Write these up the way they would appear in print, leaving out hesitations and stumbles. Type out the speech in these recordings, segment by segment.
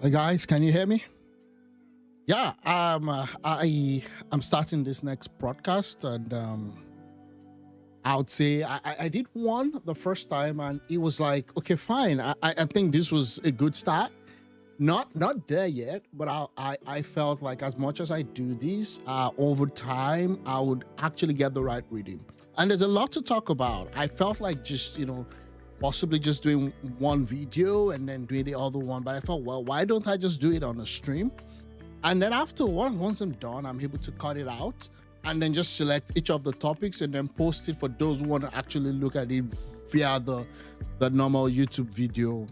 Hi guys, can you hear me? Yeah, I'm starting this next broadcast, and I would say I did one the first time, and it was like, okay, fine. I think this was a good start. Not there yet, but I felt like as much as I do this, over time I would actually get the right reading. And there's a lot to talk about. I felt like just possibly just doing one video and then doing the other one, but I thought, well, why don't I just do it on a stream? And then after once I'm done, I'm able to cut it out and then just select each of the topics and then post it for those who want to actually look at it via the normal YouTube video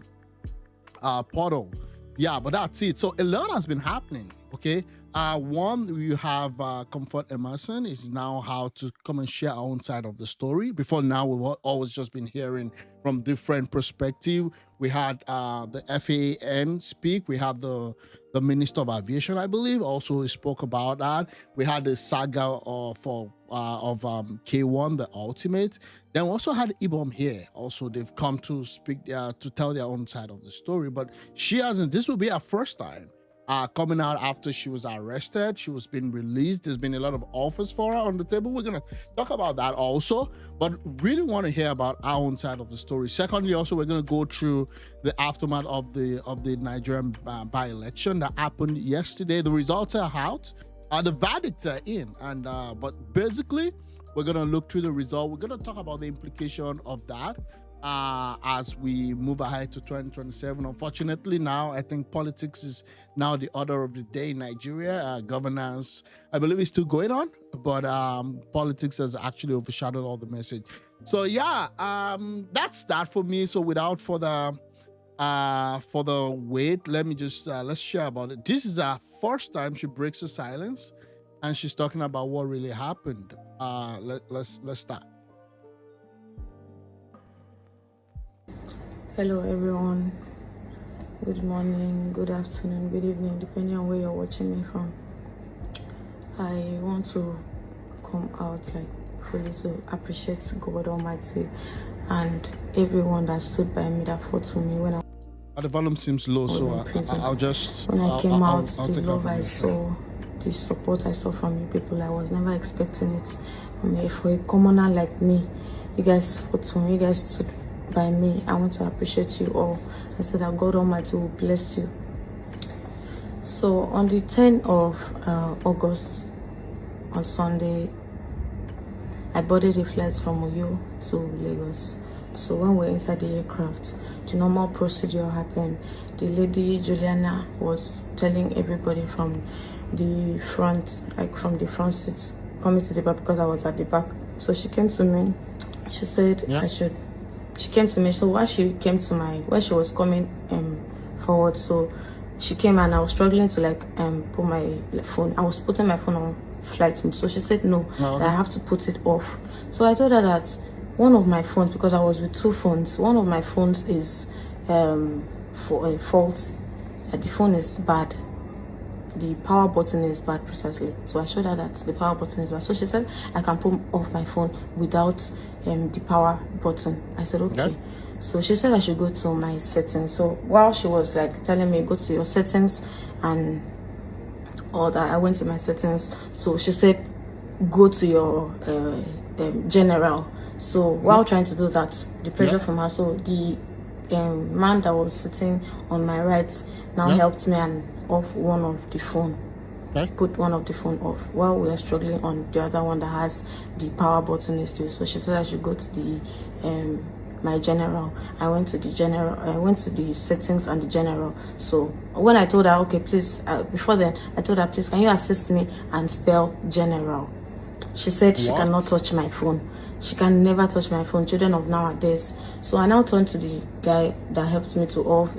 portal. Yeah, but that's it. So a lot has been happening. Okay. One, you have Comform Emmanson is now how to come and share our own side of the story. Before now, we've always just been hearing from different perspective. We had the FAN speak. We had the Minister of Aviation, I believe, also spoke about that. We had the saga of K1, the Ultimate. Then we also had Ibom here. Also, they've come to speak to tell their own side of the story. But she hasn't. This will be her first time coming out after she was arrested. She was being released. There's been a lot of offers for her on the table. We're gonna talk about that also, but really want to hear about our own side of the story. Secondly, also we're gonna go through the aftermath of the Nigerian by-election that happened yesterday. The results are out. The verdicts are in, and but basically we're gonna look through the result. We're gonna talk about the implication of that as we move ahead to 2027. Unfortunately, now I think politics is now the order of the day in Nigeria. Governance, I believe, is still going on, but politics has actually overshadowed all the message. So yeah, that's that for me. So without further wait, let me just let's share about it. This is our first time she breaks the silence, and she's talking about what really happened. Let's start. Hello everyone, good morning, good afternoon, good evening, depending on where you're watching me from. I want to come out fully to appreciate God Almighty and everyone that stood by me, that fought for me when The volume seems low, so I'll just when I came out, I'll the take love I that saw, the support I saw from you people, I was never expecting it. For a commoner like me, you guys fought for me, you guys stood by me. I want to appreciate you all. I said that God Almighty will bless you. So on the 10th of August, on Sunday, I boarded a flight from Uyo to Lagos. So when we're inside the aircraft, the normal procedure happened. The lady Juliana was telling everybody from the front, from the front seats, coming to the back because I was at the back. So she came to me. She said she came to me. So when she came to when she was coming forward, so she came and I was struggling to put my phone. I was putting my phone on flight mode. So she said no, that I have to put it off. So I told her that one of my phones, because I was with two phones, one of my phones is for a fault. The phone is bad. The power button is bad, precisely. So I showed her that the power button is bad. So she said I can put off my phone without the power button. I said okay. So she said I should go to my settings. So while she was telling me go to your settings and all that, I went to my settings. So she said go to your general. So while trying to do that, the pressure from her, so the man that was sitting on my right now helped me and off one of the phone. Put one of the phone off while we are struggling on the other one that has the power button is still. So she said I should go to the my general. I went to the general. I went to the settings and the general. So when I told her, okay, please, before then I told her, please, can you assist me and spell general? She said she cannot touch my phone. She can never touch my phone. Children of nowadays. So I now turned to the guy that helped me to off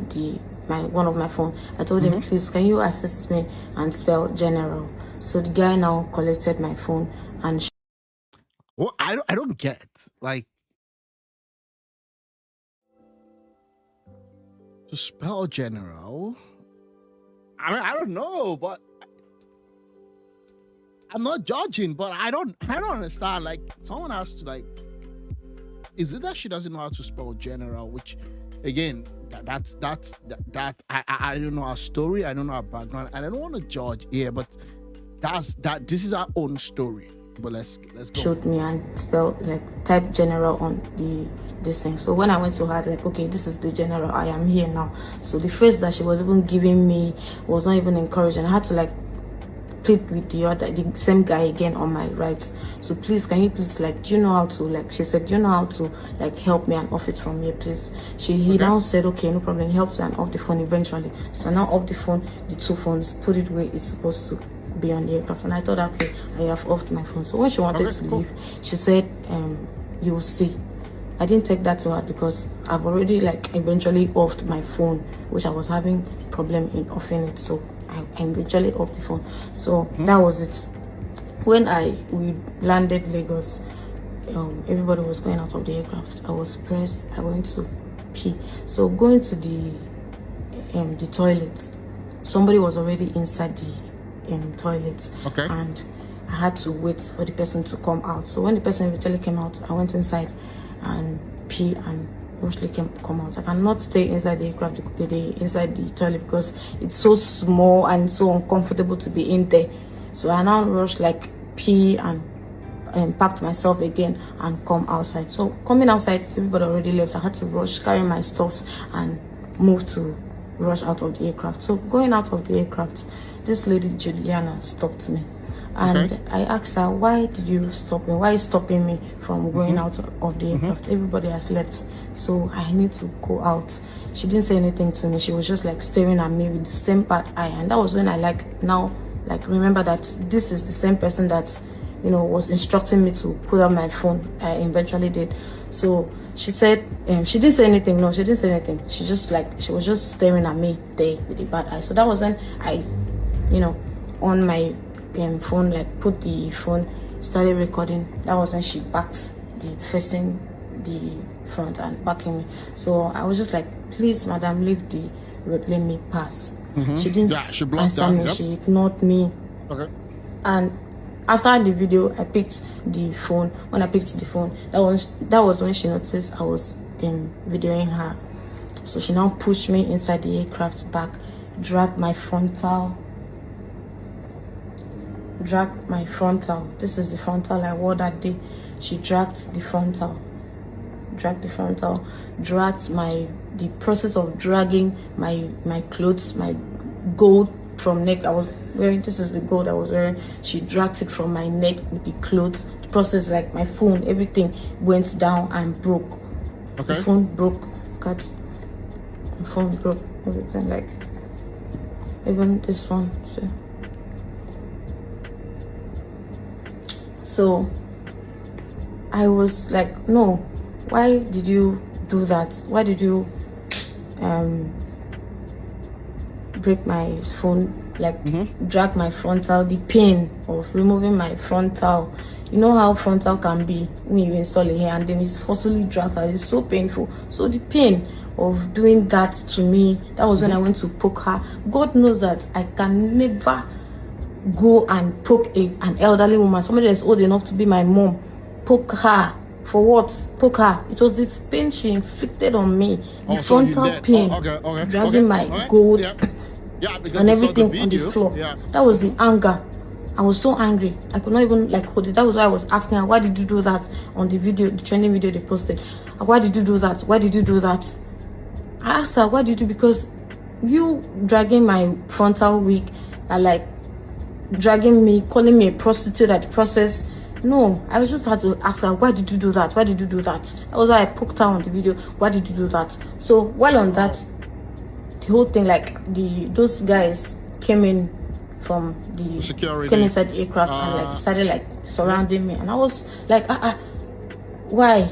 one of my phone. I told him, please, can you assist me and spell general? So the guy now collected my phone and well, I don't get to spell general. I don't know, but I'm not judging, but I don't understand. Someone has to is it that she doesn't know how to spell general, which again, I don't know our story, I don't know our background, and I don't want to judge here, but this is our own story. But let's go. Showed me and spelled like type general on this thing. So when I went to her, like, okay, this is the general, I am here now. So the phrase that she was even giving me was not even encouraging. I had to like plead with the same guy again on my right. So please, can you please, like, do you know how to, like, she said, do you know how to like help me and off it from here, please? He now said, okay, no problem, he helps me and off the phone eventually. So now off the phone, the two phones, put it where it's supposed to be on the aircraft. And I thought, okay, I have offed my phone. So when she wanted to leave, she said, you will see. I didn't take that to heart because I've already like eventually offed my phone, which I was having problem in offing it. So I eventually off the phone. So that was it. When we landed Lagos, everybody was going out of the aircraft. I was pressed. I went to pee. So going to the toilet, somebody was already inside the toilet, and I had to wait for the person to come out. So when the person eventually came out, I went inside and pee and mostly come out. I cannot stay inside the aircraft, inside the toilet, because it's so small and so uncomfortable to be in there. So I now rushed, like, pee and packed myself again and come outside. So coming outside, everybody already left. So I had to rush, carry my stuffs and rush out of the aircraft. So going out of the aircraft, this lady Juliana stopped me. And I asked her, why did you stop me? Why are you stopping me from going out of the aircraft? Everybody has left, so I need to go out. She didn't say anything to me. She was just like staring at me with the same bad eye. And that was when I remember that this is the same person that, you know, was instructing me to put on my phone. I eventually did. So she said, she didn't say anything. No, she didn't say anything. She was just staring at me there with the bad eye. So that was when I, you know, on my phone, like, put the phone, started recording. That was when she backed facing the front and backing me. So I was just like, please, madam, leave the road, let me pass. She didn't answer me. She ignored me. And after the video, I picked the phone. When I picked the phone, that was when she noticed I was videoing her. So she now pushed me inside the aircraft back, dragged my frontal. This is the frontal I wore that day. She dragged the frontal, dragged the process of dragging my clothes, my gold from neck I was wearing. This is the gold I was wearing. She dragged it from my neck with the clothes. The process, like my phone, everything went down and broke. The phone broke. The phone broke. Everything, like, even this phone. So I was like, no, why did you do that? Why did you break my phone, like, drag my frontal? The pain of removing my frontal, you know how frontal can be when you install a hair and then it's forcibly dragged out. It's so painful. So the pain of doing that to me, that was when I went to poke her. God knows that I can never go and poke an elderly woman, somebody that's old enough to be my mom. Poke her for what? Poke her. It was the pain she inflicted on me, the frontal pain, dragging my gold and everything on the floor. That was the anger. I was so angry. I could not even, like, hold it. That was why I was asking her, why did you do that on the video, the trending video they posted? Why did you do that? Why did you do that? I asked her, why did you? Because you dragging my frontal wig, like, dragging me, calling me a prostitute at the process. No, I just had to ask her, why did you do that? Why did you do that? That was why I poked her on the video. Why did you do that? So while on that, the whole thing, like, those guys came in from the security, came inside the aircraft and, like, started, like, surrounding me, and I was like, why?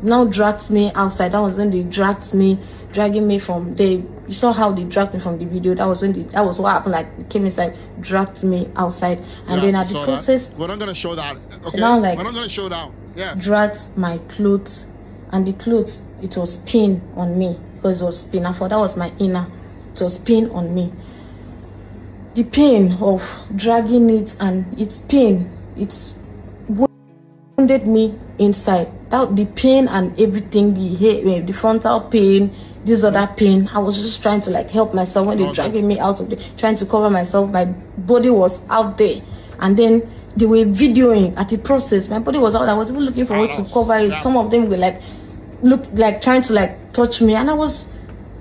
Now dragged me outside. That was when they dragging me from the, you saw how they dragged me from the video. That was when that was what happened. Like, they came inside, dragged me outside, and then at the process, we're not gonna show that. Okay, now, like, we're not gonna show that. Dragged my clothes, and the clothes, it was pin on me because it was pin. I thought that was my inner. It was pin on me. The pain of dragging it, and it's pain. It's wounded me inside. That the pain and everything, the frontal pain, this other pain. I was just trying to like help myself when they dragging me out of the, trying to cover myself. My body was out there, and then they were videoing at the process. My body was out. I was even looking for a way to cover it. Some of them were like, look like trying to like touch me, and I was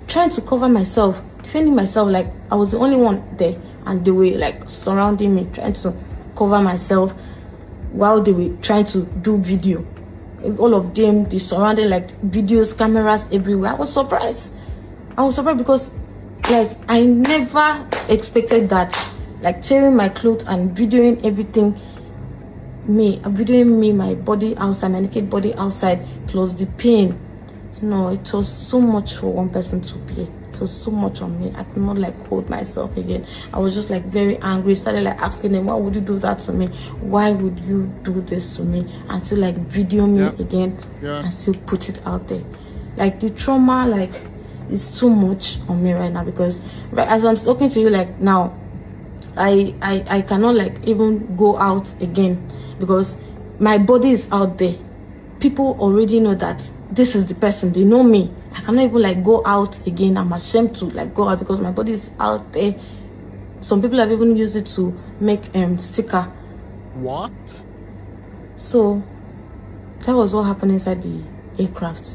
trying to cover myself, defending myself. Like I was the only one there, and they were like surrounding me, trying to cover myself while they were trying to do video. All of them, they surrounded like videos, cameras everywhere. I was surprised because like I never expected that, like tearing my clothes and videoing everything, videoing me, my body outside, my naked body outside, plus the pain. No, it was so much for one person to play. It was so much on me. I could not like hold myself again. I was just like very angry. Started like asking them, why would you do that to me? Why would you do this to me? And still like video me again and still put it out there. Like the trauma, like it's too much on me right now, because right as I'm talking to you like now, I cannot like even go out again because my body is out there. People already know that this is the person. They know me. I cannot even like go out again. I'm ashamed to like go out because my body is out there. Some people have even used it to make sticker. What? So that was what happened inside the aircraft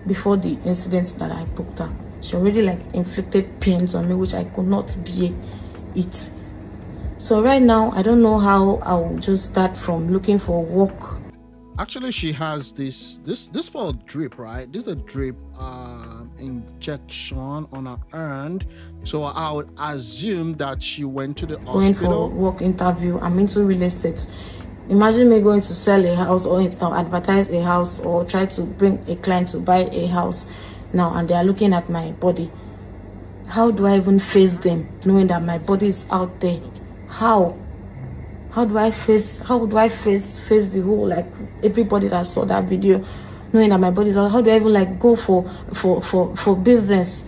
before the incident that I booked her. She already like inflicted pains on me, which I could not bear it. So right now I don't know how I'll just start from looking for work. Actually, she has this for a drip, right? This is a drip injection on her hand. So I would assume that she went to the hospital. Going for work interview. I'm into real estate. Imagine me going to sell a house or advertise a house or try to bring a client to buy a house now, and they are looking at my body. How do I even face them knowing that my body is out there? How do I face the whole, like everybody that saw that video, knowing that my body is out? How do I even like go for business?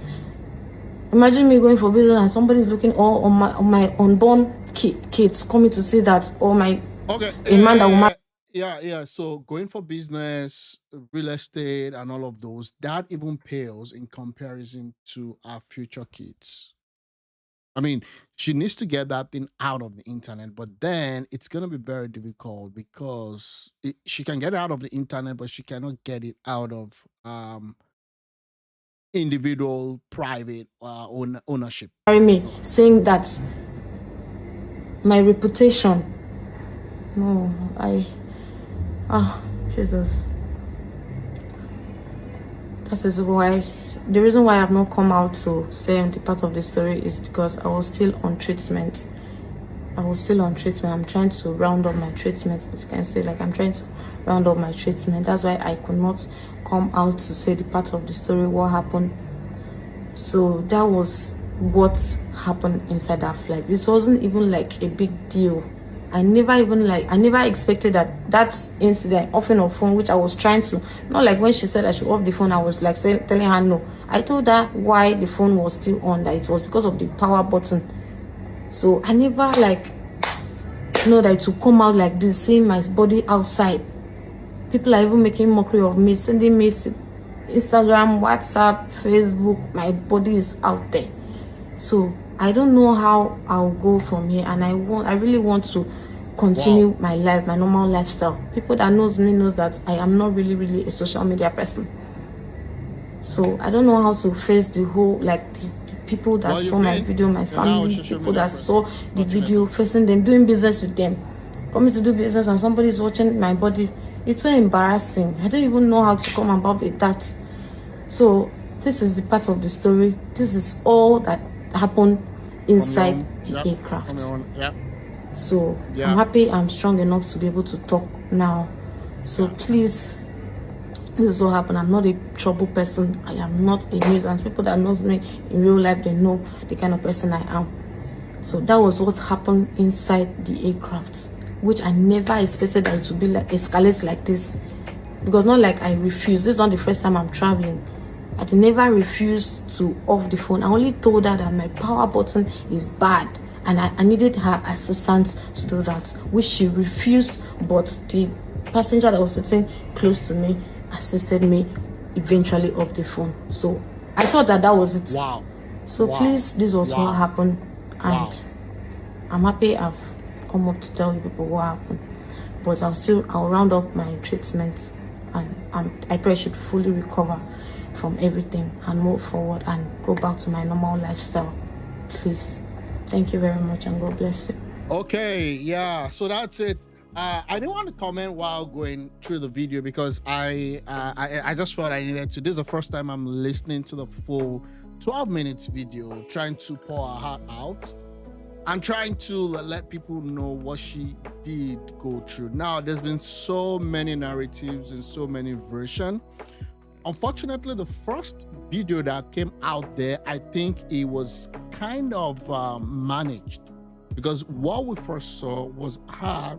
Imagine me going for business and somebody's looking all on my unborn kids coming to see that, or my a man that woman. Yeah. So going for business, real estate, and all of those, that even pales in comparison to our future kids. I mean, she needs to get that thing out of the internet, but then it's going to be very difficult because she can get it out of the internet, but she cannot get it out of individual, private ownership. Me saying that my reputation. No, Jesus. That is why. The reason why I have not come out to say the part of the story is because I was still on treatment. I'm trying to round up my treatment. As you can see, like I'm trying to round up my treatment. That's why I could not come out to say the part of the story, what happened. So that was what happened inside that flight. It wasn't even like a big deal. I never expected that incident, offing her phone, which I was trying to, not like when she said I should off the phone, I was like telling her no. I told her why the phone was still on, that it was because of the power button. So I never like know that it would come out like this, seeing my body outside. People are even making mockery of me, sending me Instagram, WhatsApp, Facebook. My body is out there. So I don't know how I'll go from here, and I really want to continue my life, my normal lifestyle. People that knows me knows that I am not really a social media person. So I don't know how to face the whole, like the people that saw my video, my family, people that saw the video, facing them, doing business with them, coming to do business, and somebody is watching my body. It's so embarrassing. I don't even know how to come about with that. So this is the part of the story. This is all that happened inside the aircraft. So I'm happy I'm strong enough to be able to talk now. So please, this is what happened. I'm not a trouble person. I am not a nuisance. People that knows me in real life, they know the kind of person I am. So that was what happened inside the aircraft, which I never expected that it would be like escalate like this. Because not like I refused. This is not the first time I'm traveling. I never refused to off the phone. I only told her that my power button is bad and I needed her assistance to do that, which she refused. But the passenger that was sitting close to me assisted me eventually off the phone. So I thought that was it. Wow. So wow. please, this was wow. what happened, and Wow. I'm happy I've come up to tell you people what happened. But I'll round up my treatment, and I pray I should fully recover from everything and move forward and go back to my normal lifestyle. Please, thank you very much, and God bless you. Okay, yeah, so that's it. I didn't want to comment while going through the video because I just felt I needed to. This is the first time I'm listening to the full 12 minutes video, trying to pour her heart out and trying to let people know what she did go through. Now, there's been so many narratives and so many versions. Unfortunately, the first video that came out there, I think it was kind of managed, because what we first saw was her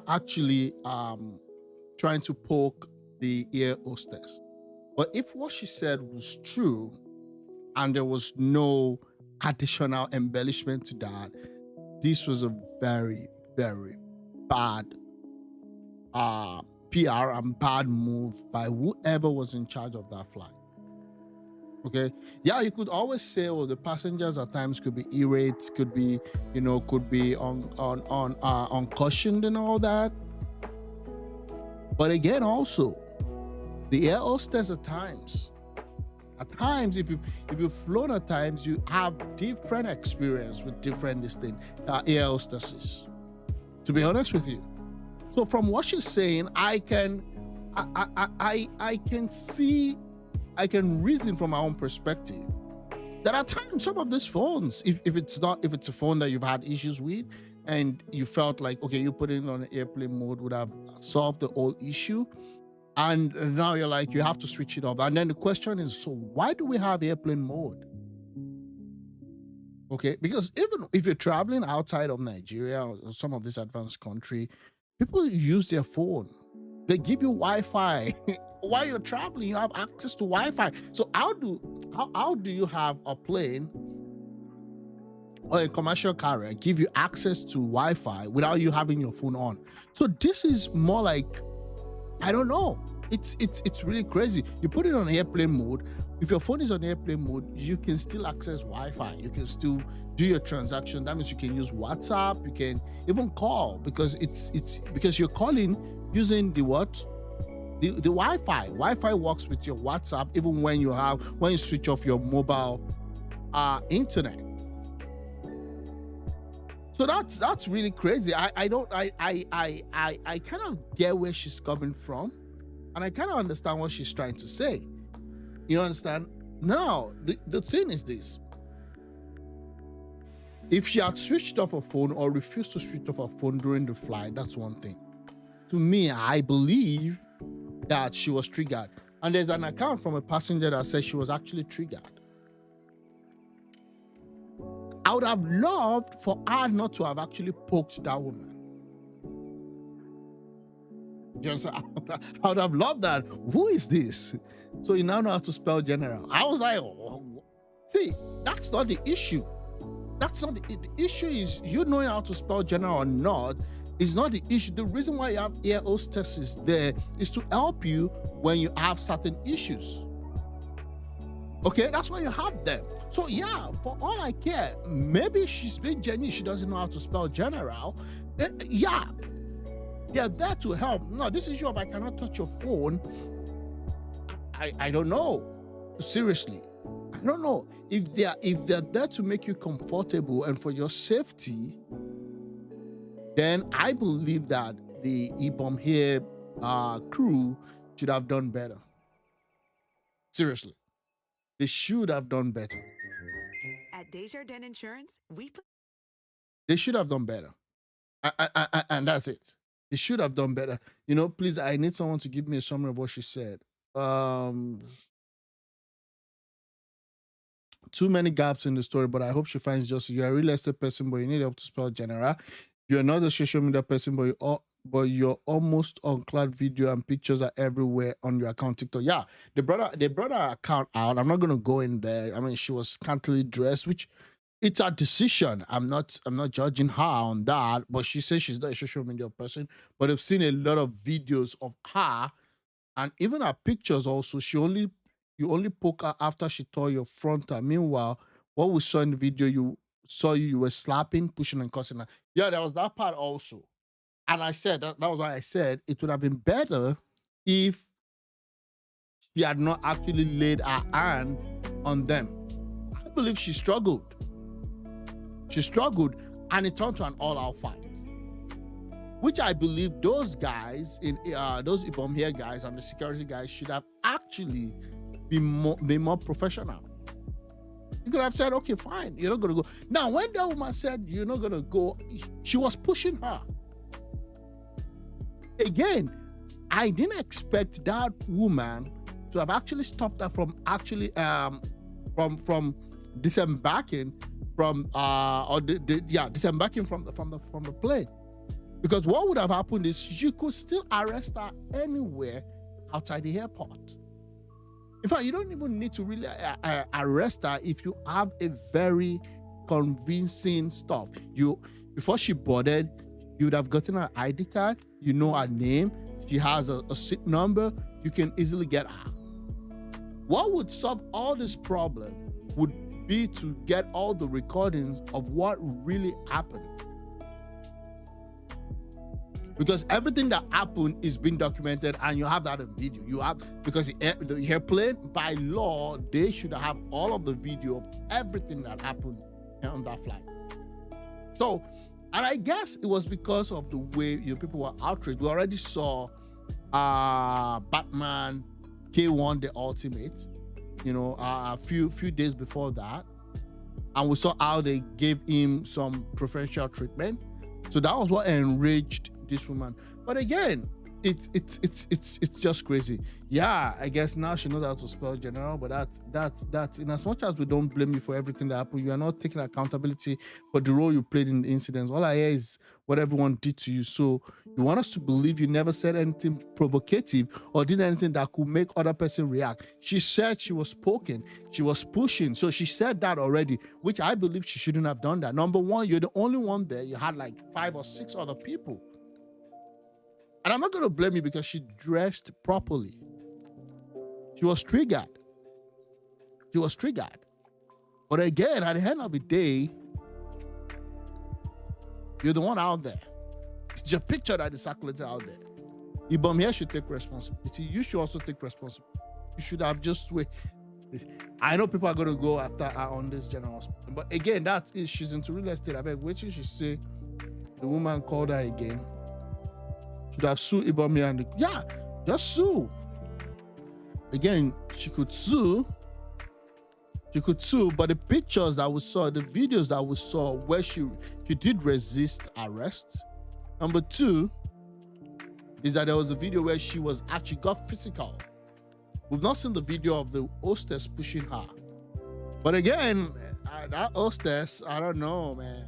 actually trying to poke the air hostess. But if what she said was true and there was no additional embellishment to that, this was a very, very bad PR and bad move by whoever was in charge of that flight. Okay, yeah, you could always say, oh, the passengers at times could be irate, could be, could be on cautioned and all that. But again, also, the air hostess at times, if you've flown at times, you have different experience with different distinct air hostesses, to be honest with you. So from what she's saying, I can see, I can reason from my own perspective that at times some of these phones, if it's a phone that you've had issues with and you felt like, okay, you put it on airplane mode would have solved the whole issue, and now you're like, you have to switch it off. And then the question is, so why do we have airplane mode? Okay, because even if you're traveling outside of Nigeria or some of this advanced country, people use their phone. They give you Wi-Fi. While you're traveling, you have access to Wi-Fi. So how do you have a plane or a commercial carrier give you access to Wi-Fi without you having your phone on? So this is more like, I don't know. It's really crazy. You put it on airplane mode. If your phone is on airplane mode, you can still access Wi-Fi. You can still do your transaction. That means you can use WhatsApp. You can even call, because it's because you're calling using the what? The Wi-Fi. Wi-Fi works with your WhatsApp even when you switch off your mobile internet. So that's really crazy. I kind of get where she's coming from, and I kind of understand what she's trying to say. You understand? Now, the thing is this. If she had switched off her phone or refused to switch off her phone during the flight, that's one thing. To me, I believe that she was triggered. And there's an account from a passenger that says she was actually triggered. I would have loved for her not to have actually poked that woman. I would have loved that. Who is this? So you now know how to spell general. I was like, oh. See, that's not the issue. That's not the issue. Is you knowing how to spell general or not is not the issue. The reason why you have air hostesses there is to help you when you have certain issues. Okay, that's why you have them. So yeah, for all I care, maybe she's being genuine. She doesn't know how to spell general. Yeah, they're there to help. No, this issue of I cannot touch your phone, I don't know. Seriously, I don't know. If they're there to make you comfortable and for your safety, then I believe that the Ibom Air crew should have done better. Seriously, they should have done better. At Desjardins Insurance, they should have done better. And that's it. They should have done better. Please, I need someone to give me a summary of what she said. Too many gaps in the story, but I hope she finds justice. You're a real estate person, but you need help to spell general. You're not a social media person, but your almost unclad video and pictures are everywhere on your account TikTok. Yeah, they brought her account out. I'm not gonna go in there. I mean, she was scantily dressed, which it's a decision. I'm not judging her on that, but she says she's not a social media person. But I've seen a lot of videos of her and even her pictures also. You only poke her after she tore your frontal. Meanwhile, what we saw in the video, you were slapping, pushing, and cussing her. Yeah, there was that part also. And I said that was why I said it would have been better if she had not actually laid her hand on them. I believe she struggled. She struggled, and it turned to an all-out fight, which I believe those guys those Ibom Air guys and the security guys should have actually been more professional. You could have said, okay, fine, you're not gonna go. Now, when that woman said you're not gonna go, she was pushing her. Again, I didn't expect that woman to have actually stopped her from actually from disembarking disembarking from the plane. Because what would have happened is you could still arrest her anywhere outside the airport. In fact, you don't even need to really arrest her if you have a very convincing stuff. Before she boarded, you would have gotten her ID card, you know her name, she has a seat number, you can easily get her. What would solve all this problem would be to get all the recordings of what really happened. Because everything that happened is being documented and you have that in video. Because the airplane, by law, they should have all of the video of everything that happened on that flight. So, and I guess it was because of the way people were outraged. We already saw Batman K1 The Ultimate, a few days before that. And we saw how they gave him some preferential treatment. So that was what enraged this woman. But again, it's just crazy. Yeah, I guess now she knows how to spell general, but that's in as much as we don't blame you for everything that happened, you are not taking accountability for the role you played in the incidents. All I hear is what everyone did to you. So you want us to believe you never said anything provocative or did anything that could make other person react. She said she was poking, she was pushing. So she said that already, which I believe she shouldn't have done that. Number one, you're the only one there. You had like 5 or 6 other people. And I'm not going to blame you because she dressed properly. She was triggered. But again, at the end of the day, you're the one out there. It's your picture that is circulated out there. Ibom here should take responsibility. You should also take responsibility. You should have just wait. I know people are going to go after her on this general. But again, that is, she's into real estate. I bet wait till she say the woman called her again. Should have sued Ibom and just sue. Again, she could sue, but the pictures that we saw, the videos that we saw where she did resist arrest. Number 2 is that there was a video where she was actually got physical. We've not seen the video of the hostess pushing her. But again, that hostess, I don't know, man.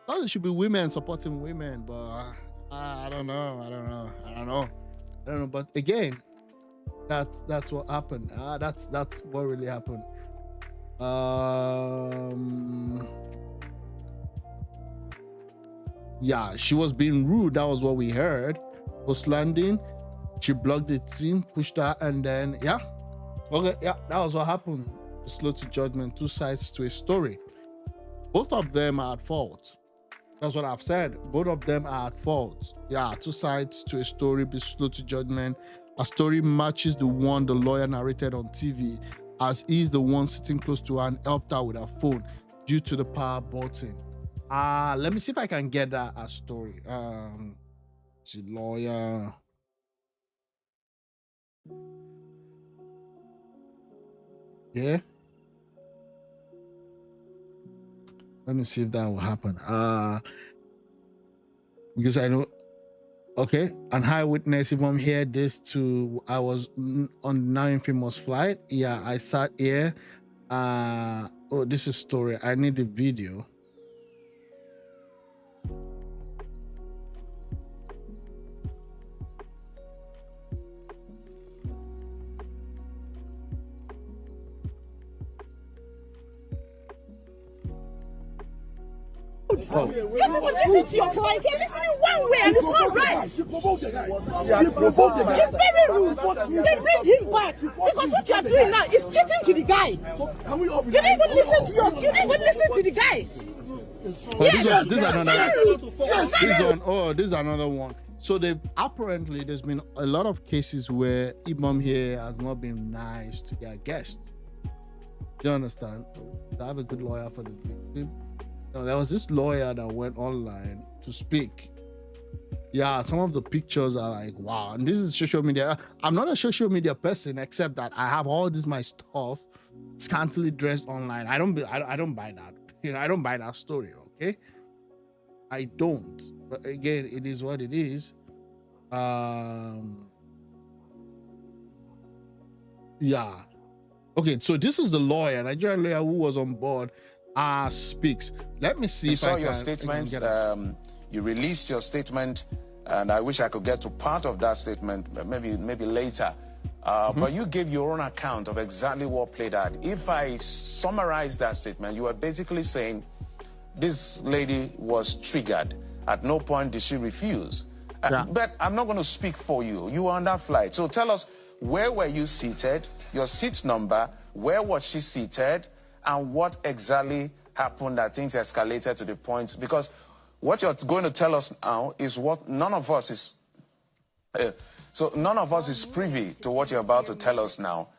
I thought it should be women supporting women, but I don't know. But again, that's what happened. That's what really happened. Yeah, she was being rude. That was what we heard. Post landing, she blocked the scene, pushed her, and then that was what happened. Slow to judgment, 2 sides to a story. Both of them are at fault. That's what I've said. Both of them are at fault. Yeah, 2 sides to a story, be slow to judgment. A story matches the one the lawyer narrated on TV, as he's the one sitting close to her and helped her with her phone due to the power button. Let me see if I can get that a story. The lawyer. Yeah. Let me see if that will happen. Because I know. Okay, and high witness, if I'm here, I was on Now Infamous flight. Yeah, I sat here. Oh, this is story. I need the video. Oh. You people listen to your clients. You're listening one way and it's not right. She's very rude. Then bring him back. Because what you are doing now is cheating to the guy. You didn't even listen to the guy. Oh, yes, this is another one. So apparently there's been a lot of cases where Ibom here has not been nice to their guests. You understand? They have a good lawyer for the victim. Now, there was this lawyer that went online to speak. Yeah, some of the pictures are like, wow. And this is social media. I'm not a social media person, except that I have all this my stuff scantily dressed online. I don't buy that. I don't buy that story. Okay, I don't. But again, it is what it is. Yeah. Okay, so this is the lawyer, Nigerian lawyer who was on board. Speaks. Let me see if I can. Your statement. You released your statement, and I wish I could get to part of that statement, maybe later. But you gave your own account of exactly what played out. If I summarize that statement, you were basically saying this lady was triggered. At no point did she refuse. But I'm not going to speak for you. You were on that flight. So tell us, where were you seated, your seat number, where was she seated, and what exactly happened that things escalated to the point? Because what you're going to tell us now is what none of us is... So none of us is privy to what you're about to tell us now.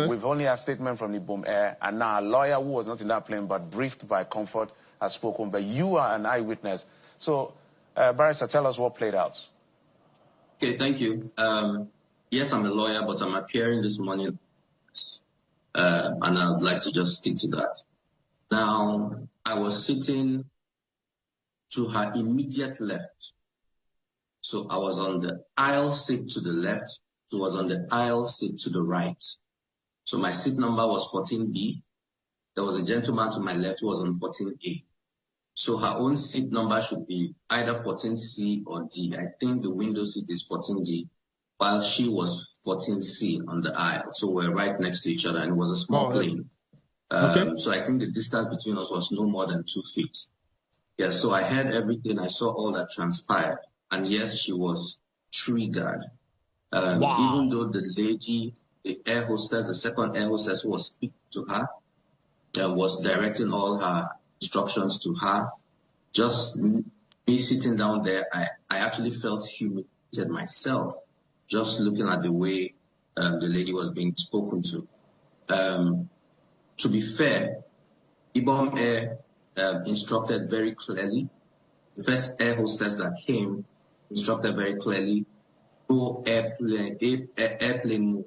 We've only had a statement from Ibom Air, and now a lawyer who was not in that plane but briefed by Comfort has spoken, but you are an eyewitness. So, Barrister, tell us what played out. Okay, thank you. Yes, I'm a lawyer, but I'm appearing this morning, and I'd like to just stick to that. Now, I was sitting to her immediate left. So I was on the aisle seat to the left. She was on the aisle seat to the right. So my seat number was 14B. There was a gentleman to my left who was on 14A. So her own seat number should be either 14C or D. I think the window seat is 14D, while she was 14C on the aisle. So we're right next to each other, and it was a small plane. So I think the distance between us was no more than 2 feet. Yeah, so I heard everything. I saw all that transpired. And yes, she was triggered. Even though the lady, the air hostess, the second air hostess who was speaking to her, was directing all her instructions to her, just me sitting down there, I actually felt humiliated myself, just looking at the way the lady was being spoken to. To be fair, Ibom Air instructed very clearly. The first air hostess that came instructed very clearly, no airplane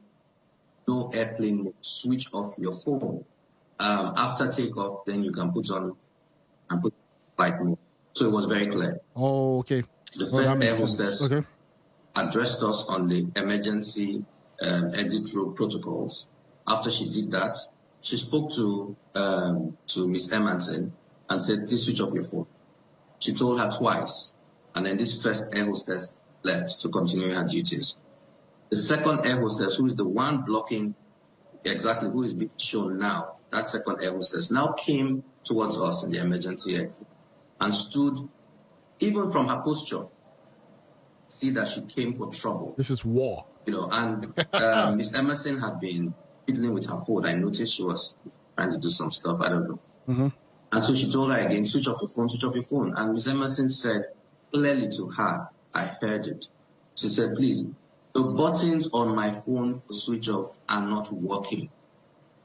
mode, switch off your phone. After takeoff, then you can put on and put flight mode. So it was very clear. Oh, okay. The first air hostess addressed us on the emergency exit road protocols. After she did that, she spoke to Miss Emmanson and said, please switch off your phone. She told her twice. And then this first air hostess left to continue her duties. The second air hostess, who is the one blocking exactly who is being shown now, that second air hostess now came towards us in the emergency exit and stood, even from her posture, see that she came for trouble. This is war. And Miss Emerson had been fiddling with her phone. I noticed she was trying to do some stuff, I don't know. And so she told her again, switch off your phone, switch off your phone. And Miss Emerson said clearly to her, I heard it. She said, please, the buttons on my phone for switch off are not working.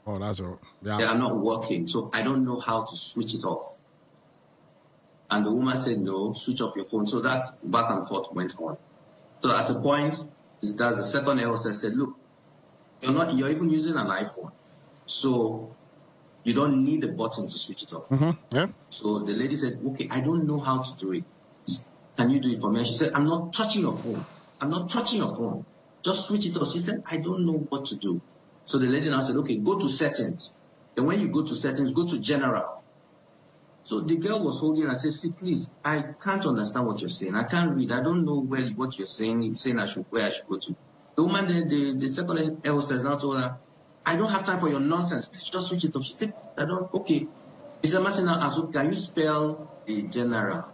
Oh, that's all. Yeah. They are not working, so I don't know how to switch it off. And the woman said, no, switch off your phone. So that back and forth went on. So at a point, that's the second air hostess said, look, you're even using an iPhone. So you don't need a button to switch it off. Yeah. So the lady said, okay, I don't know how to do it. Can you do it for me? And she said, I'm not touching your phone. I'm not touching your phone. Just switch it off. She said, I don't know what to do. So the lady now said, okay, go to settings. And when you go to settings, go to general. So the girl was holding and I said, see, please, I can't understand what you're saying. I can't read. I don't know what you're saying. You're saying where I should go to. The woman, the second air hostess now told her, I don't have time for your nonsense. Please just switch it off. She said, okay. Ms. Emmanson now asked, can you spell a general?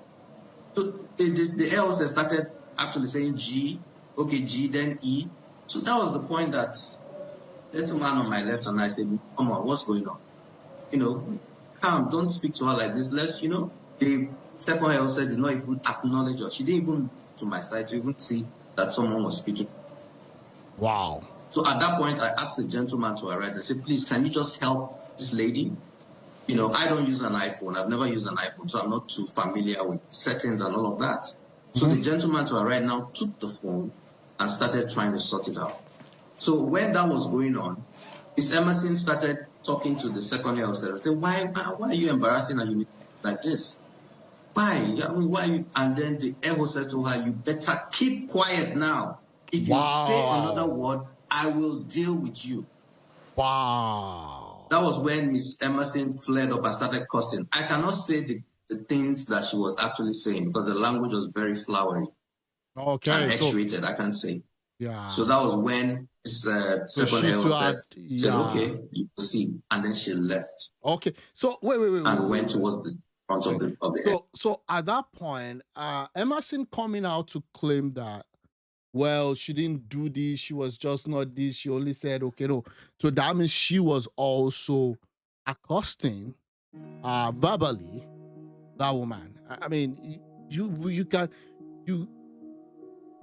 So the air hostess started actually saying G, okay, G, then E. So that was the point that the gentleman on my left and I said, come on, what's going on? You know, calm, don't speak to her like this. Let's, you know, the second air hostess did not even acknowledge her. She didn't even to my side to even see that someone was speaking. Wow. So at that point, I asked the gentleman to arrive. I said, please, can you just help this lady? You know, I don't use an iPhone. I've never used an iPhone, so I'm not too familiar with settings and all of that. So the gentleman to arrive now took the phone and started trying to sort it out. So when that was going on, Ms. Emmanson started talking to the second air hostess. I said, why are you embarrassing her like this? Why? I mean, why? And then the air hostess told her, you better keep quiet now. If you say another word, I will deal with you. Wow. That was when Ms. Emmanson flared up and started cussing. I cannot say the things that she was actually saying because the language was very flowery. Okay. And X-rated, I can't say. Yeah. So that was when this second air hostess said, okay, you proceed. And then she left. Okay. So wait. And went towards the front of the air. So at that point, Emmanson coming out to claim that, well, she didn't do this, she was just not this, she only said, okay, no. So that means she was also accosting verbally that woman. I mean,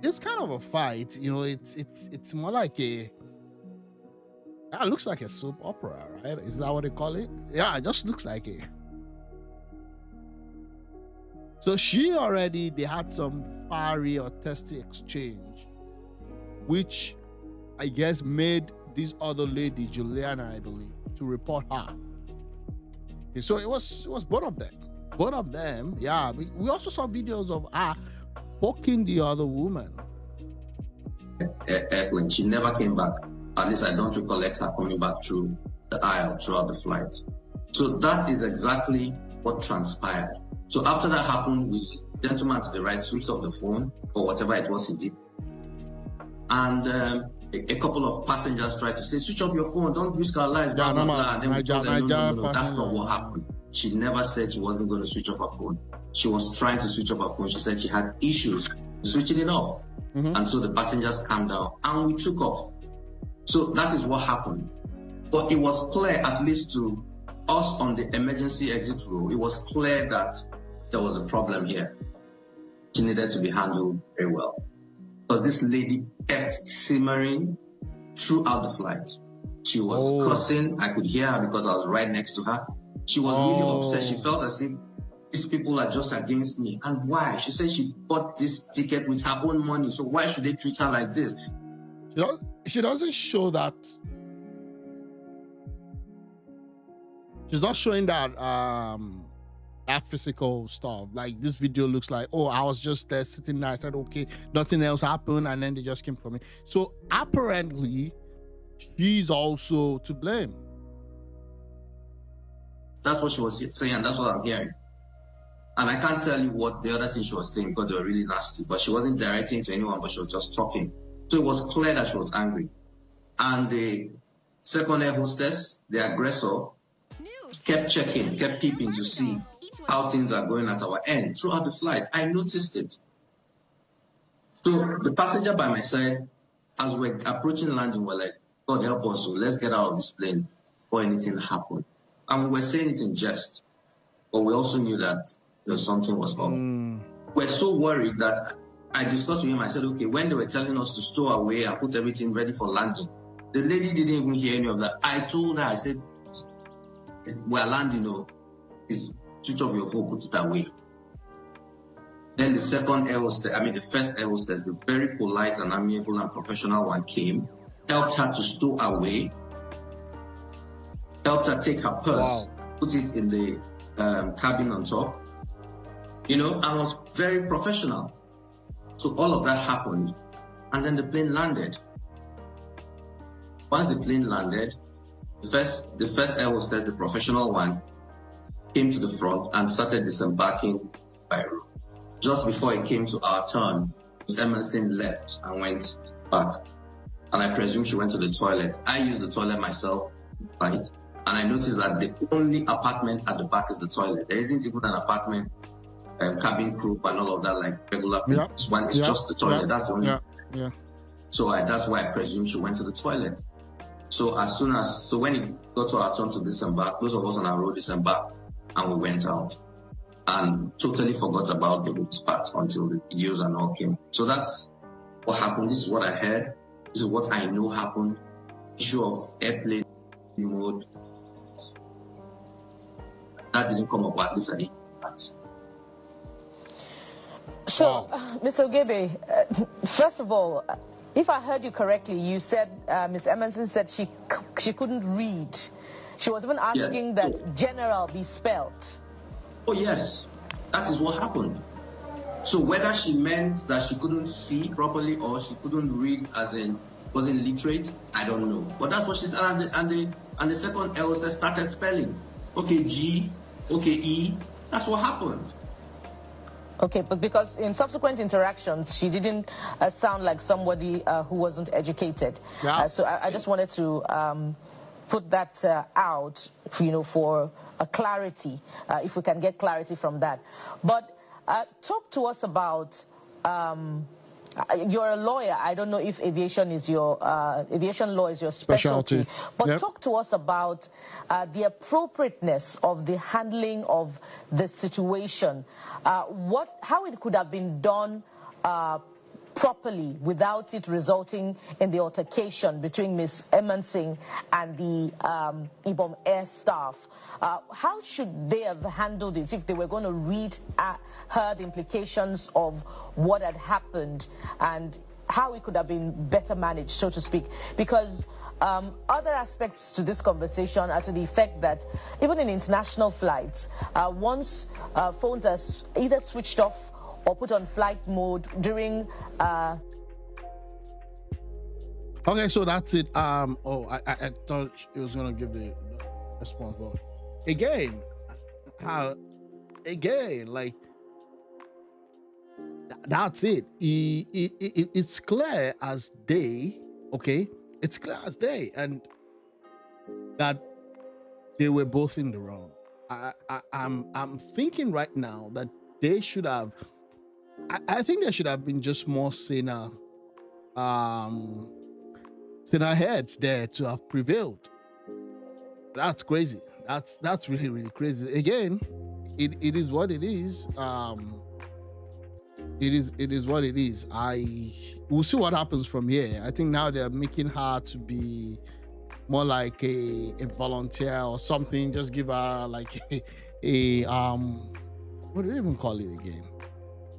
it's kind of a fight, you know, it's more like it looks like a soap opera, right? Is that what they call it? Yeah, it just looks like it. So they had some fiery or testy exchange, which I guess made this other lady, Juliana, I believe, to report her. Okay, so it was both of them. Both of them, yeah. We also saw videos of her poking the other woman. When she never came back, at least I don't recollect her coming back through the aisle throughout the flight. So that is exactly what transpired. So after that happened, the gentleman to the right switched off the phone or whatever it was he did. And a couple of passengers tried to say, switch off your phone, don't risk our lives, blah, blah, blah. And then we told them, no, that's not what happened. She never said she wasn't going to switch off her phone. She was trying to switch off her phone. She said she had issues switching it off. And so the passengers calmed down and we took off. So that is what happened. But it was clear, at least to us on the emergency exit row, it was clear that there was a problem here. She needed to be handled very well. Because this lady kept simmering throughout the flight. She was cursing. I could hear her because I was right next to her. She was really upset. She felt as if these people are just against me. And why? She said she bought this ticket with her own money. So why should they treat her like this? She doesn't show that. She's not showing that that physical stuff. Like this video looks like, oh, I was just there sitting there. I said, okay, nothing else happened, and then they just came for me. So apparently, she's also to blame. That's what she was saying, and that's what I'm hearing. And I can't tell you what the other thing she was saying because they were really nasty. But she wasn't directing to anyone, but she was just talking. So it was clear that she was angry. And the second air hostess, the aggressor, kept checking, kept peeping to see how things are going at our end throughout the flight. I noticed it. So the passenger by my side, as we're approaching landing, we're like, God help us, so let's get out of this plane before anything happened. And we were saying it in jest, but we also knew that something was off. We're so worried that I discussed with him. I said, okay, when they were telling us to stow away and put everything ready for landing, the lady didn't even hear any of that. I told her, I said, we're landing, switch off your phone, put it away. Then the second air hostess, the first air hostess, the very polite and amiable and professional one came, helped her to stow away, helped her take her purse, put it in the cabin on top, and was very professional. So all of that happened, and then the plane landed. Once the plane landed, the first air hostess, the professional one, came to the front and started disembarking by room. Just before it came to our turn, Ms. Emmanson left and went back. And I presume she went to the toilet. I used the toilet myself, right? And And I noticed that the only apartment at the back is the toilet. There isn't even an apartment, cabin crew and all of that like regular people. It's just the toilet. That's the only. So that's why I presume she went to the toilet. So when it got to our turn to disembark, those of us on our road disembarked and we went out and totally forgot about the road part until the videos and all came. So that's what happened. This is what I heard. This is what I know happened. Issue of airplane mode. That didn't come up, at least I didn't. So, Mr. Ogebe, first of all, if I heard you correctly, you said Ms. Emmanson said she couldn't read. She was even asking that general be spelt. Oh yes, that is what happened. So whether she meant that she couldn't see properly or she couldn't read, as in wasn't literate, I don't know. But that's what she said, and the second L started spelling. Okay, G, okay, E. That's what happened. Okay, but because in subsequent interactions, she didn't sound like somebody who wasn't educated. Yeah. So I just wanted to put that out, for a clarity, if we can get clarity from that. But talk to us about, you're a lawyer. I don't know if aviation law is your specialty. But talk to us about the appropriateness of the handling of the situation. How it could have been done properly without it resulting in the altercation between Ms. Emmanson and the Ibom Air staff. How should they have handled it if they were going to read her the implications of what had happened and how it could have been better managed, so to speak? Because other aspects to this conversation are to the effect that even in international flights, once phones are either switched off or put on flight mode during Okay, so that's it. I thought it was gonna give the response, but again, like that's it. It's clear as day. Okay, it's clear as day, and that they were both in the wrong. I'm thinking right now that they should have. I think there should have been just more saner heads there to have prevailed. That's crazy. That's really, really crazy. Again, it is what it is. It is what it is. We'll see what happens from here. I think now they're making her to be more like a volunteer or something. Just give her like a what do they even call it again?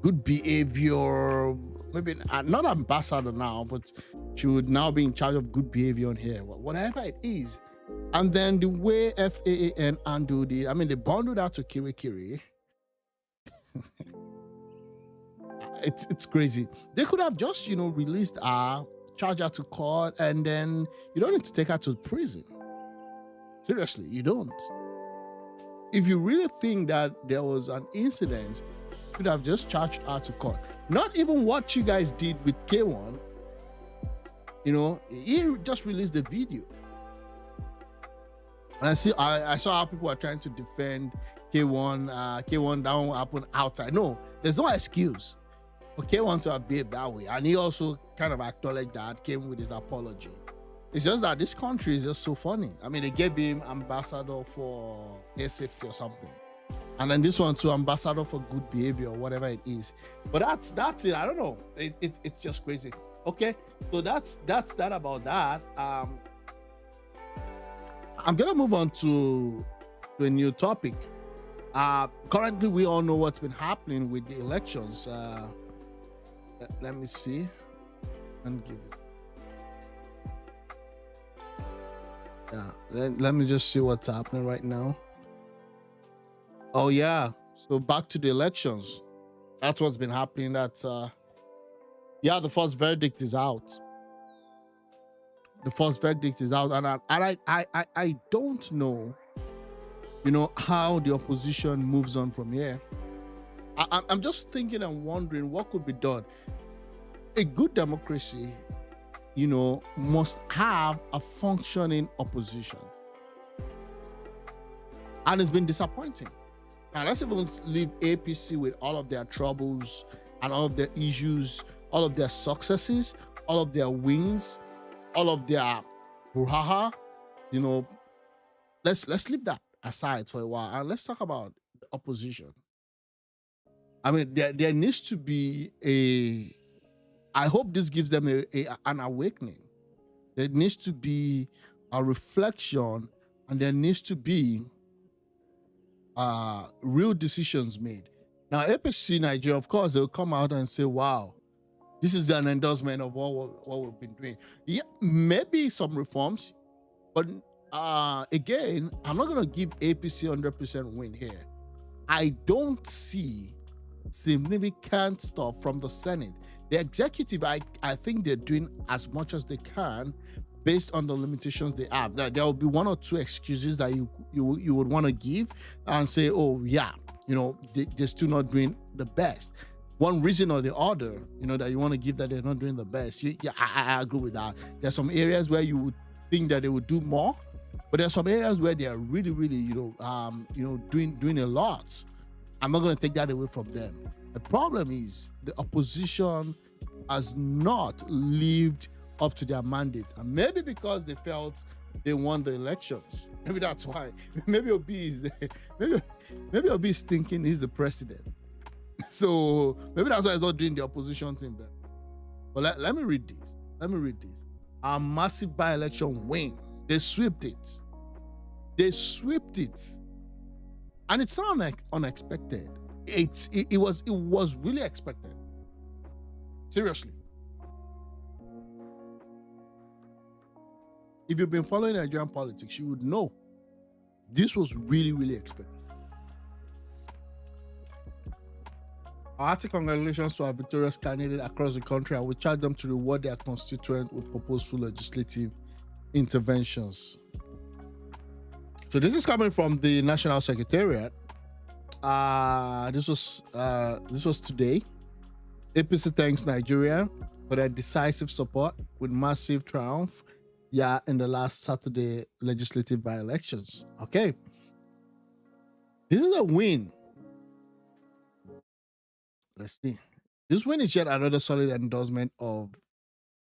Good behavior, maybe not ambassador now, but she would now be in charge of good behavior on here, whatever it is. And then the way FAAN handled it, I mean, they bundled out to Kirikiri. It's crazy. They could have just, released her, charged her to court, and then you don't need to take her to prison. Seriously, you don't. If you really think that there was an incident, you could have just charged her to court. Not even what you guys did with K1. He just released the video. And I saw how people are trying to defend K1. K1 that won't happen outside. No, there's no excuse for K1 to have behaved that way. And he also kind of acknowledged that, came with his apology. It's just that this country is just so funny. I mean, they gave him ambassador for air safety or something. And then this one too, ambassador for good behavior or whatever it is. But that's it. I don't know. It's just crazy. Okay, so that's that about that. I'm gonna move on to a new topic. Currently, we all know what's been happening with the elections. Let me see and give it. Yeah, let me just see what's happening right now. Oh yeah, so back to the elections. That's what's been happening. That's the first verdict is out. The first verdict is out, and I don't know, how the opposition moves on from here. I'm just thinking and wondering what could be done. A good democracy, must have a functioning opposition. And it's been disappointing. Now, let's even leave APC with all of their troubles and all of their issues, all of their successes, all of their wins, all of their brouhaha. Let's leave that aside for a while and let's talk about the opposition. I mean, there needs to be I hope this gives them an awakening. There needs to be a reflection, and there needs to be real decisions made. Now, APC Nigeria, of course, they'll come out and say, wow, this is an endorsement of what we've been doing. Yeah, maybe some reforms, but again, I'm not going to give APC 100% win here. I don't see significant stuff from the Senate. The executive, I think they're doing as much as they can based on the limitations they have. There will be one or two excuses that you would want to give and say, oh yeah, they're still not doing the best. One reason or the other, that you want to give that they're not doing the best. I agree with that. There's some areas where you would think that they would do more, but there's some areas where they are really, really, doing a lot. I'm not going to take that away from them. The problem is the opposition has not lived up to their mandate, and maybe because they felt they won the elections. Maybe that's why. Maybe Obi is thinking he's the president. So maybe that's why he's not doing the opposition thing there. But let me read this. A massive by-election win. They swept it. And it's not unexpected. It was really expected. Seriously. If you've been following Nigerian politics, you would know this was really, really expected. Our hearty congratulations to our victorious candidate across the country, and we charge them to reward their constituent with purposeful legislative interventions. So this is coming from the National Secretariat. This was today. APC thanks Nigeria for their decisive support with massive triumph in the last Saturday legislative by-elections. Okay. This is a win. Let's see. This win is yet another solid endorsement of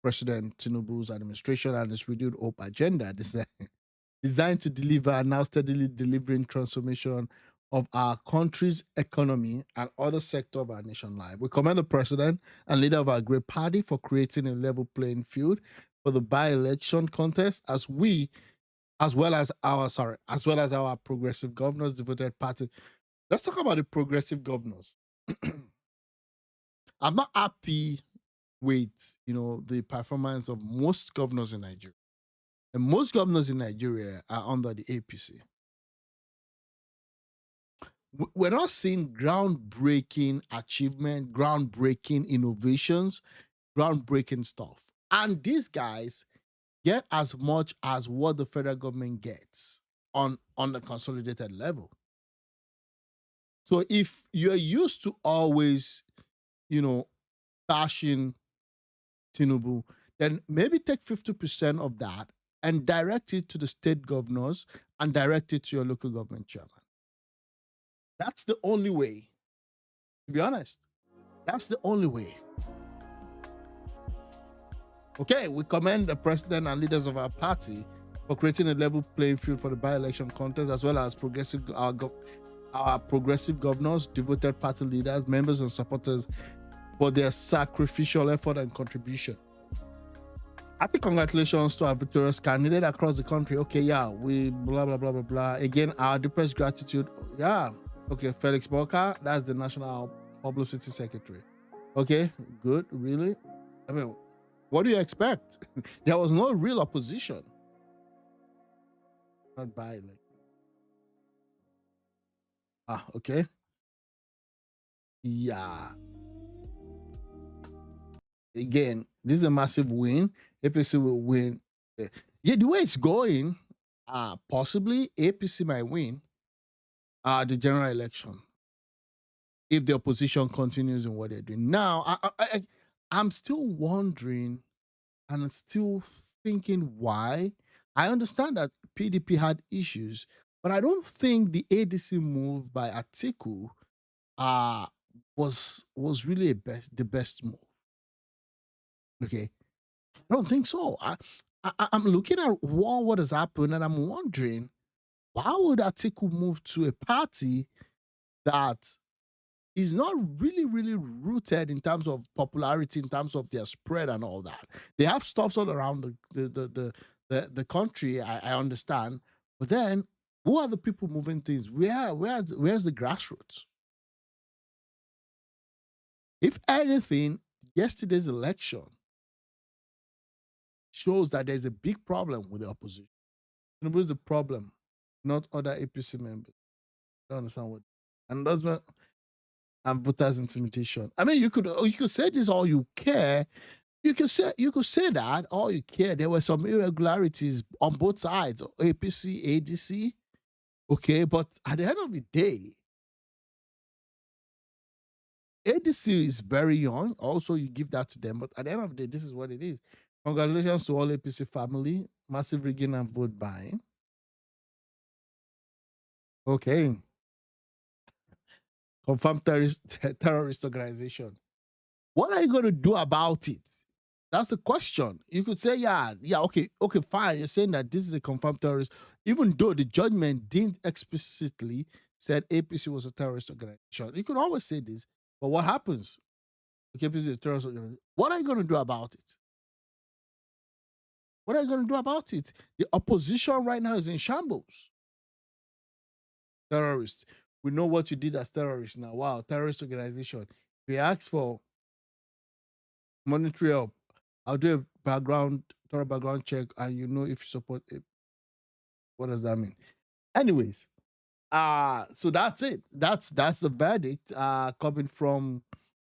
President Tinubu's administration and his renewed hope agenda designed to deliver and now steadily delivering transformation of our country's economy and other sectors of our nation life. We commend the president and leader of our great party for creating a level playing field for the by-election contest, as well as our progressive governors devoted party. Let's talk about the progressive governors. I'm not happy with the performance of most governors in Nigeria. And most governors in Nigeria are under the APC. We're not seeing groundbreaking achievement, groundbreaking innovations, groundbreaking stuff. And these guys get as much as what the federal government gets on the consolidated level. So if you're used to always, bashing Tinubu, then maybe take 50% of that and direct it to the state governors and direct it to your local government chairman. That's the only way. To be honest, that's the only way. Okay, we commend the president and leaders of our party for creating a level playing field for the by-election contest, as well as our progressive governors, devoted party leaders, members and supporters for their sacrificial effort and contribution. I think congratulations to our victorious candidate across the country. Okay, we blah, blah, blah, blah, blah. Again, our deepest gratitude. Okay, Felix Boka, that's the National Publicity Secretary. Okay, good, really? I mean, what do you expect? There was no real opposition. Not by okay. Yeah. Again, this is a massive win. APC will win. Yeah, the way it's going, possibly APC might win the general election if the opposition continues in what they're doing. Now, I'm still wondering and still thinking why. I understand that PDP had issues, But I don't think the ADC move by Atiku was really the best move. Okay, I don't think so. I'm looking at what has happened, and I'm wondering, why would Atiku move to a party that is not really rooted in terms of popularity, in terms of their spread and all that? They have stuff all around the country. I understand, but then who are the people moving things? Where's the grassroots? If anything, yesterday's election shows that there's a big problem with the opposition. Who's the problem? Not other APC members. I don't understand what. Endorsement and voters intimidation. I mean, you could say this all you care. You could say that all you care. There were some irregularities on both sides, APC, ADC. Okay, but at the end of the day, ADC is very young. Also, you give that to them. But at the end of the day, this is what it is. Congratulations to all APC family. Massive rigging and vote buying. Okay. Confirmed terrorist organization. What are you going to do about it? That's the question. You could say, yeah, okay, fine. You're saying that this is a confirmed terrorist, even though the judgment didn't explicitly said APC was a terrorist organization. You could always say this, but what happens? Okay, APC is a terrorist organization. What are you going to do about it? What are you going to do about it? The opposition right now is in shambles. Terrorists. We know what you did as terrorists now. Wow, terrorist organization. We ask for monetary help. I'll do a thorough background check, and you know if you support it. What does that mean? Anyways, so that's it. That's the verdict coming from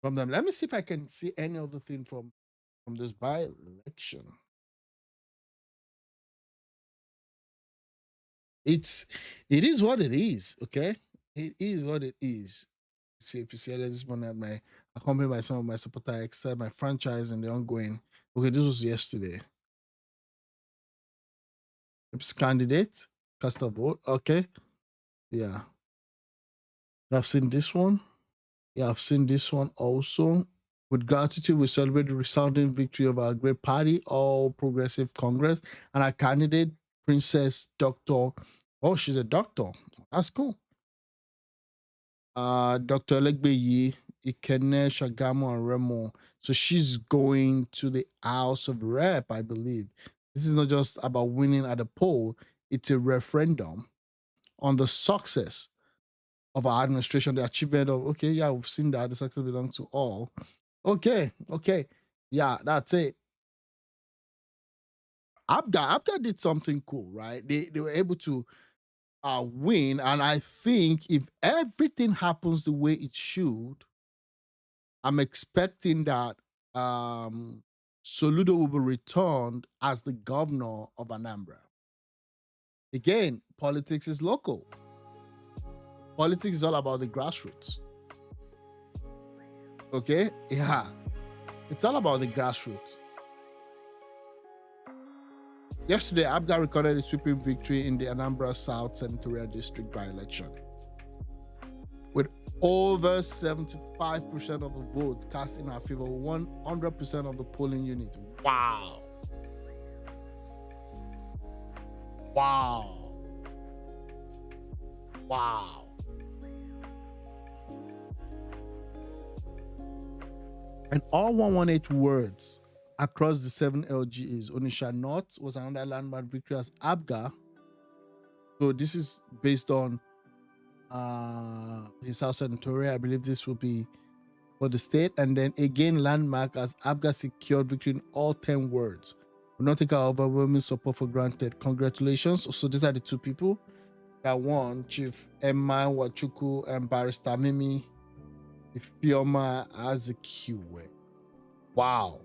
them. Let me see if I can see any other thing from this by-election. It is what it is, okay? It is what it is. See, if you see this morning, accompanied by some of my supporters, except my franchise and the ongoing. Okay, this was yesterday. It's candidate, cast a vote. Okay, yeah. I've seen this one. Yeah, I've seen this one also. With gratitude, we celebrate the resounding victory of our great party, All Progressive Congress, and our candidate, Princess Dr. Oh, she's a doctor. That's cool. Dr. Legbeyi, Ikene, Shagamo, and Remo. So she's going to the House of Rep, I believe. This is not just about winning at the poll. It's a referendum on the success of our administration, the achievement of, okay, yeah, we've seen that. The success belongs to all. Okay. Yeah, that's it. Abda did something cool, right? They were able to win, and I think if everything happens the way it should, I'm expecting that Soludo will be returned as the governor of Anambra. Again, politics is local. Politics is all about the grassroots. Okay? Yeah. It's all about the grassroots. Yesterday, Abga recorded a sweeping victory in the Anambra South Senatorial District by-election, with over 75% of the vote cast in our favor, 100% of the polling unit. Wow. And all 118 words across the 7 LGAs. Onisha North was another landmark victory as Abga. So this is based on his South Senatorial. I believe this will be for the state. And then again, landmark as Abga secured victory in all 10 words. We'll not take our overwhelming support for granted. Congratulations. So these are the two people that won: Chief Emma Wachuku and Barrister Mimi Ifioma Azikiwe. Wow.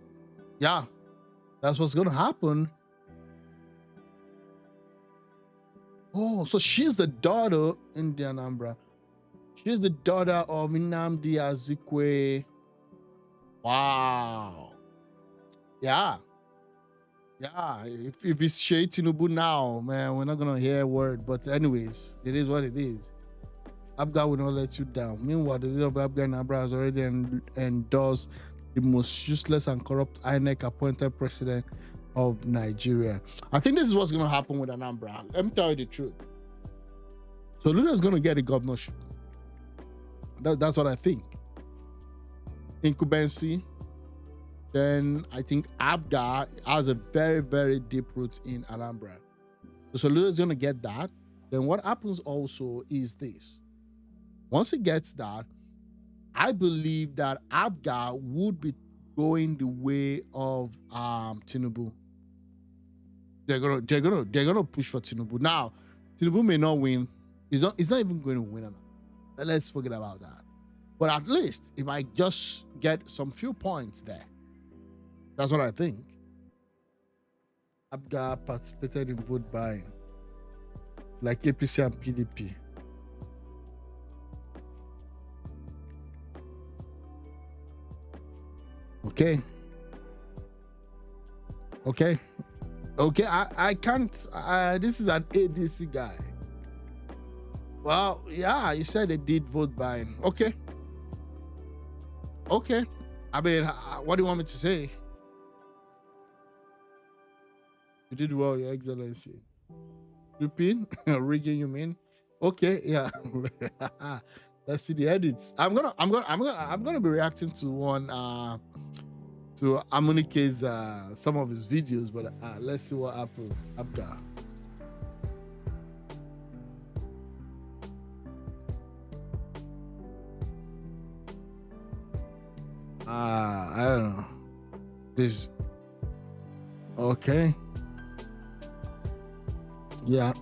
Yeah, that's what's going to happen. Oh, so she's the daughter in the Anambra. She's the daughter of Nnamdi Azikiwe. Wow. Yeah. Yeah, if it's Shea Tinubu now, man, we're not gonna hear a word. But anyways, it is what it is. Abga will not let you down. Meanwhile, the leader of Abga Nabra has already endorsed the most useless and corrupt INEC appointed president of Nigeria. I think this is what's going to happen with Anambra. Let me tell you the truth. So Lula is going to get the governorship. That's what I think. Incumbency. Then I think Abga has a very, very deep root in Anambra. So Lula is going to get that. Then what happens also is this. Once he gets that, I believe that Abga would be going the way of Tinubu. They're gonna push for Tinubu. Now, Tinubu may not win. He's not even going to win. Let's forget about that. But at least if I just get some few points there, that's what I think. Abga participated in vote buying, like APC and PDP. Okay. I can't. This is an ADC guy. Well, yeah, you said they did vote buying. Okay. I mean, what do you want me to say? You did well, Your Excellency. Repeat, rigging, you mean? Okay, yeah. Let's see the edits. I'm gonna be reacting to one to Amunike's some of his videos, but let's see what happens. Abga. I don't know. This okay. Yeah.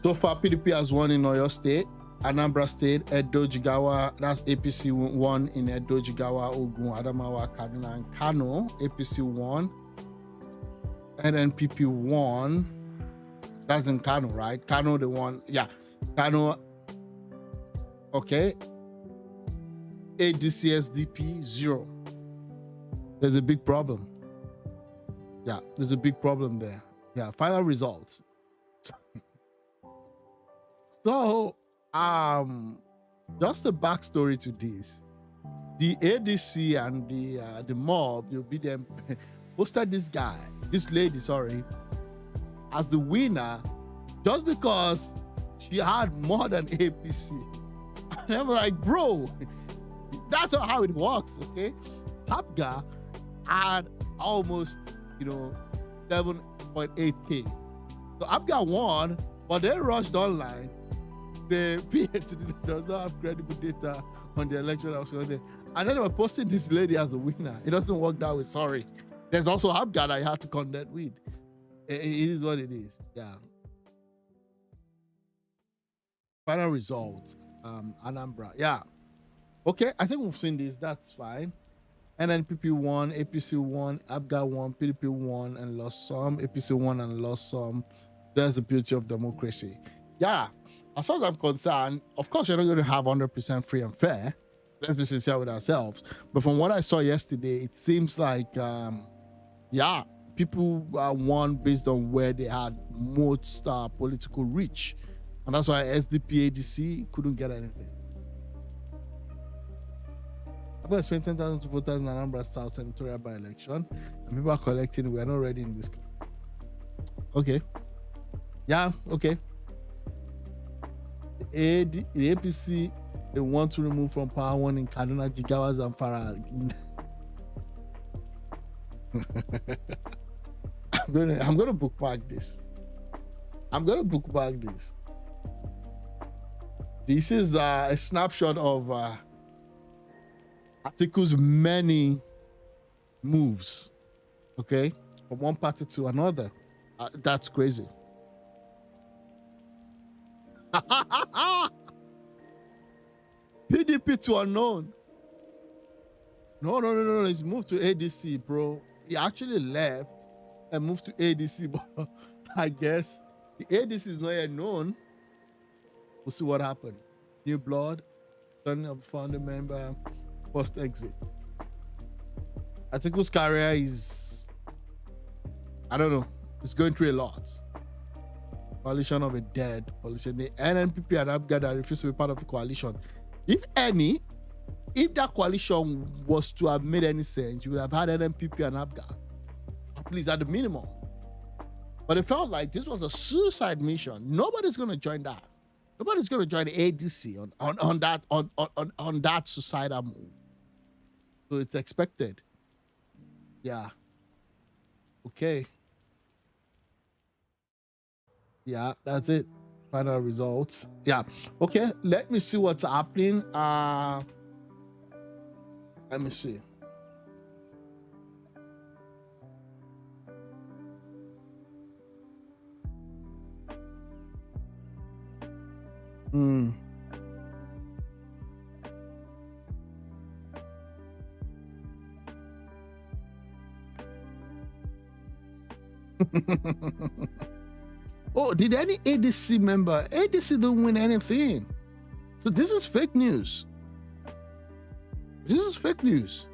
So far, PDP has won in Oyo State, Anambra State, Edo, Jigawa. That's APC won in Edo, Jigawa, Ogun, Adamawa, Kaduna, and Kano. APC won. NNPP won. That's in Kano, right? Kano, they won. Yeah, Kano. Okay. ADCSDP 0. There's a big problem. Yeah, there's a big problem there. Yeah, final results. So, just a backstory to this. The ADC and the mob, you'll be them, posted this guy, this lady, sorry, as the winner just because she had more than APC. And I'm like, bro, that's not how it works, okay? Abga had almost, 7.8K. So Abga won, but they rushed online. The PhD does not have credible data on the election that was going there. And then they were posting this lady as a winner. It doesn't work that way, sorry. There's also Abga that you have to contend with. It is what it is, yeah. Final result, Anambra, yeah. Okay, I think we've seen this, that's fine. NNPP won, APC won, Abga won, PDP won and lost some, APC won and lost some. That's the beauty of democracy. Yeah, as far as I'm concerned, of course, you're not going to have 100% free and fair. Let's be sincere with ourselves. But from what I saw yesterday, it seems like, yeah, people won based on where they had most political reach. And that's why SDP, ADC couldn't get anything. I'm going to spend 10,000 to voters in Anambra South senatorial by-election. And people are collecting. We are not ready in this. Okay. Yeah, okay. The APC, they want to remove from power one in Kaduna, Jigawa, Zamfara. I'm gonna bookmark this. This is a snapshot of Atiku's many moves, okay, from one party to another. That's crazy. PDP to unknown. No. He's moved to ADC, bro. He actually left and moved to ADC, but I guess The ADC is not yet known. We'll see what happened. New blood, turning of founding member, post exit. I think whose career is, I don't know, it's going through a lot. Coalition of a dead coalition. The NNPP and APGA that refuse to be part of the coalition. If that coalition was to have made any sense, you would have had NNPP and APGA, at least at the minimum. But it felt like this was a suicide mission. Nobody's going to join that. Nobody's going to join the ADC on that suicidal move. So it's expected. Yeah. Okay. Yeah, that's it. Final results. Yeah. Okay, let me see what's happening. Let me see. Oh, did any ADC member? ADC didn't win anything. So this is fake news. This is fake news.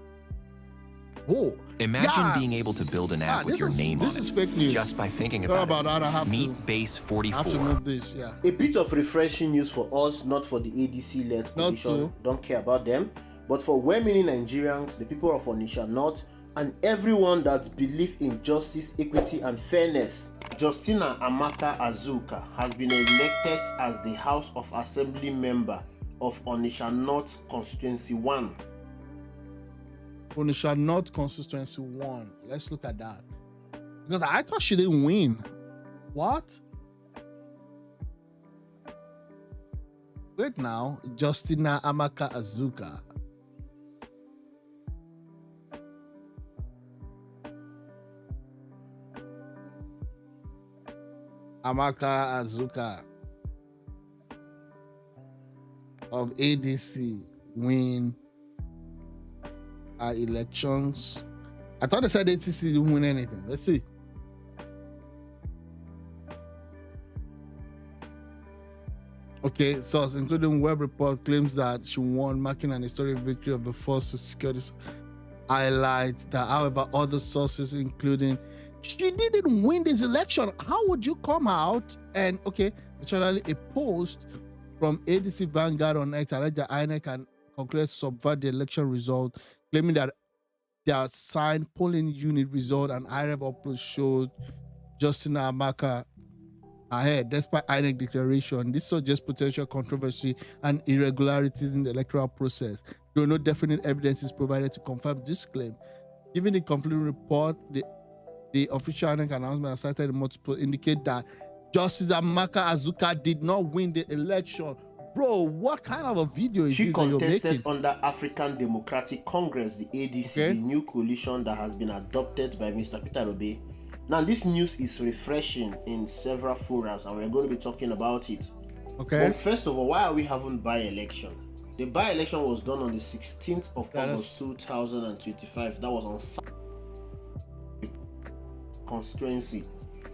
Oh, imagine being able to build an app with your name on it. This is fake news. Just by thinking about it. I have Meet Base 44. I have to move this, yeah. A bit of refreshing news for us, not for the ADC-led coalition. Don't care about them. But for well-meaning Nigerians, the people of Onitsha North, and everyone that believes in justice, equity, and fairness, Justina Amaka Azuka has been elected as the House of Assembly member of Onitsha North Constituency 1. Onitsha North Constituency 1. Let's look at that. Because I thought she didn't win. What? Wait now. Justina Amaka Azuka. Amaka Azuka of ADC win our elections. I thought they said ADC didn't win anything. Let's see. Okay, source including web report claims that she won, marking an historic victory of the force to secure this. Highlights that, however, other sources including she didn't win this election. How would you come out and, okay, actually a post from ADC Vanguard on X alleged that INEC can conclude subvert the election result, claiming that their signed polling unit result and IREV upload showed Justina Amaka ahead, despite INEC declaration. This suggests potential controversy and irregularities in the electoral process. Though no definite evidence is provided to confirm this claim. Given the conflicting report, the official INEC announcement cited in multiple indicate that Justice Amaka Azuka did not win the election. Bro, what kind of a video is this? She contested under African Democratic Congress, the ADC, the new coalition that has been adopted by Mr. Peter Obi. Now, this news is refreshing in several forums, and we're going to be talking about it. Okay. But first of all, why are we having by-election? The by-election was done on the 16th of August 2025. That was on constituency,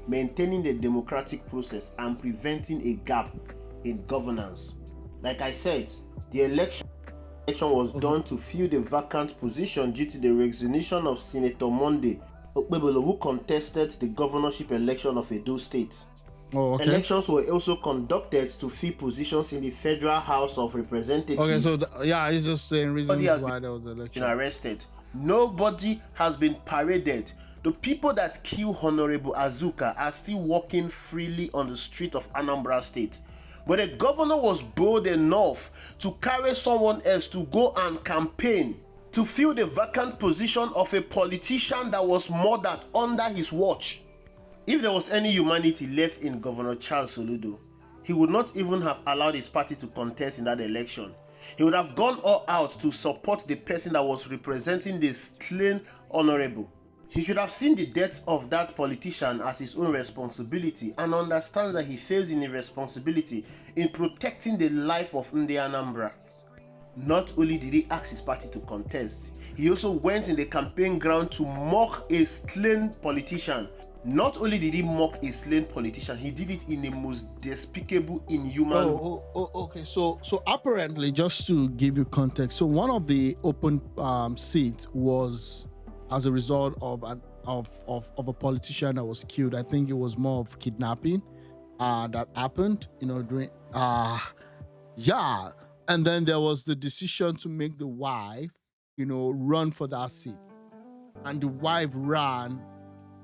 maintaining the democratic process and preventing a gap in governance. Like I said, the election was done to fill the vacant position due to the resignation of Senator Monday Okpebolo, who contested the governorship election of Edo State. Elections were also conducted to fill positions in the Federal House of Representatives. Okay, so he's just saying reasons why there was an election. Arrested. Nobody has been paraded. The people that killed Honorable Azuka are still walking freely on the street of Anambra State. But the governor was bold enough to carry someone else to go and campaign to fill the vacant position of a politician that was murdered under his watch. If there was any humanity left in Governor Charles Soludo, he would not even have allowed his party to contest in that election. He would have gone all out to support the person that was representing the slain honorable. He should have seen the death of that politician as his own responsibility and understands that he fails in his responsibility in protecting the life of Ndi Anambra. Not only did he ask his party to contest, he also went in the campaign ground to mock a slain politician, Not only did he mock a slain politician, he did it in the most despicable, inhuman way. Okay. So apparently, just to give you context, so one of the open seats was as a result of a politician that was killed. I think it was more of kidnapping that happened, during and then there was the decision to make the wife, run for that seat, and the wife ran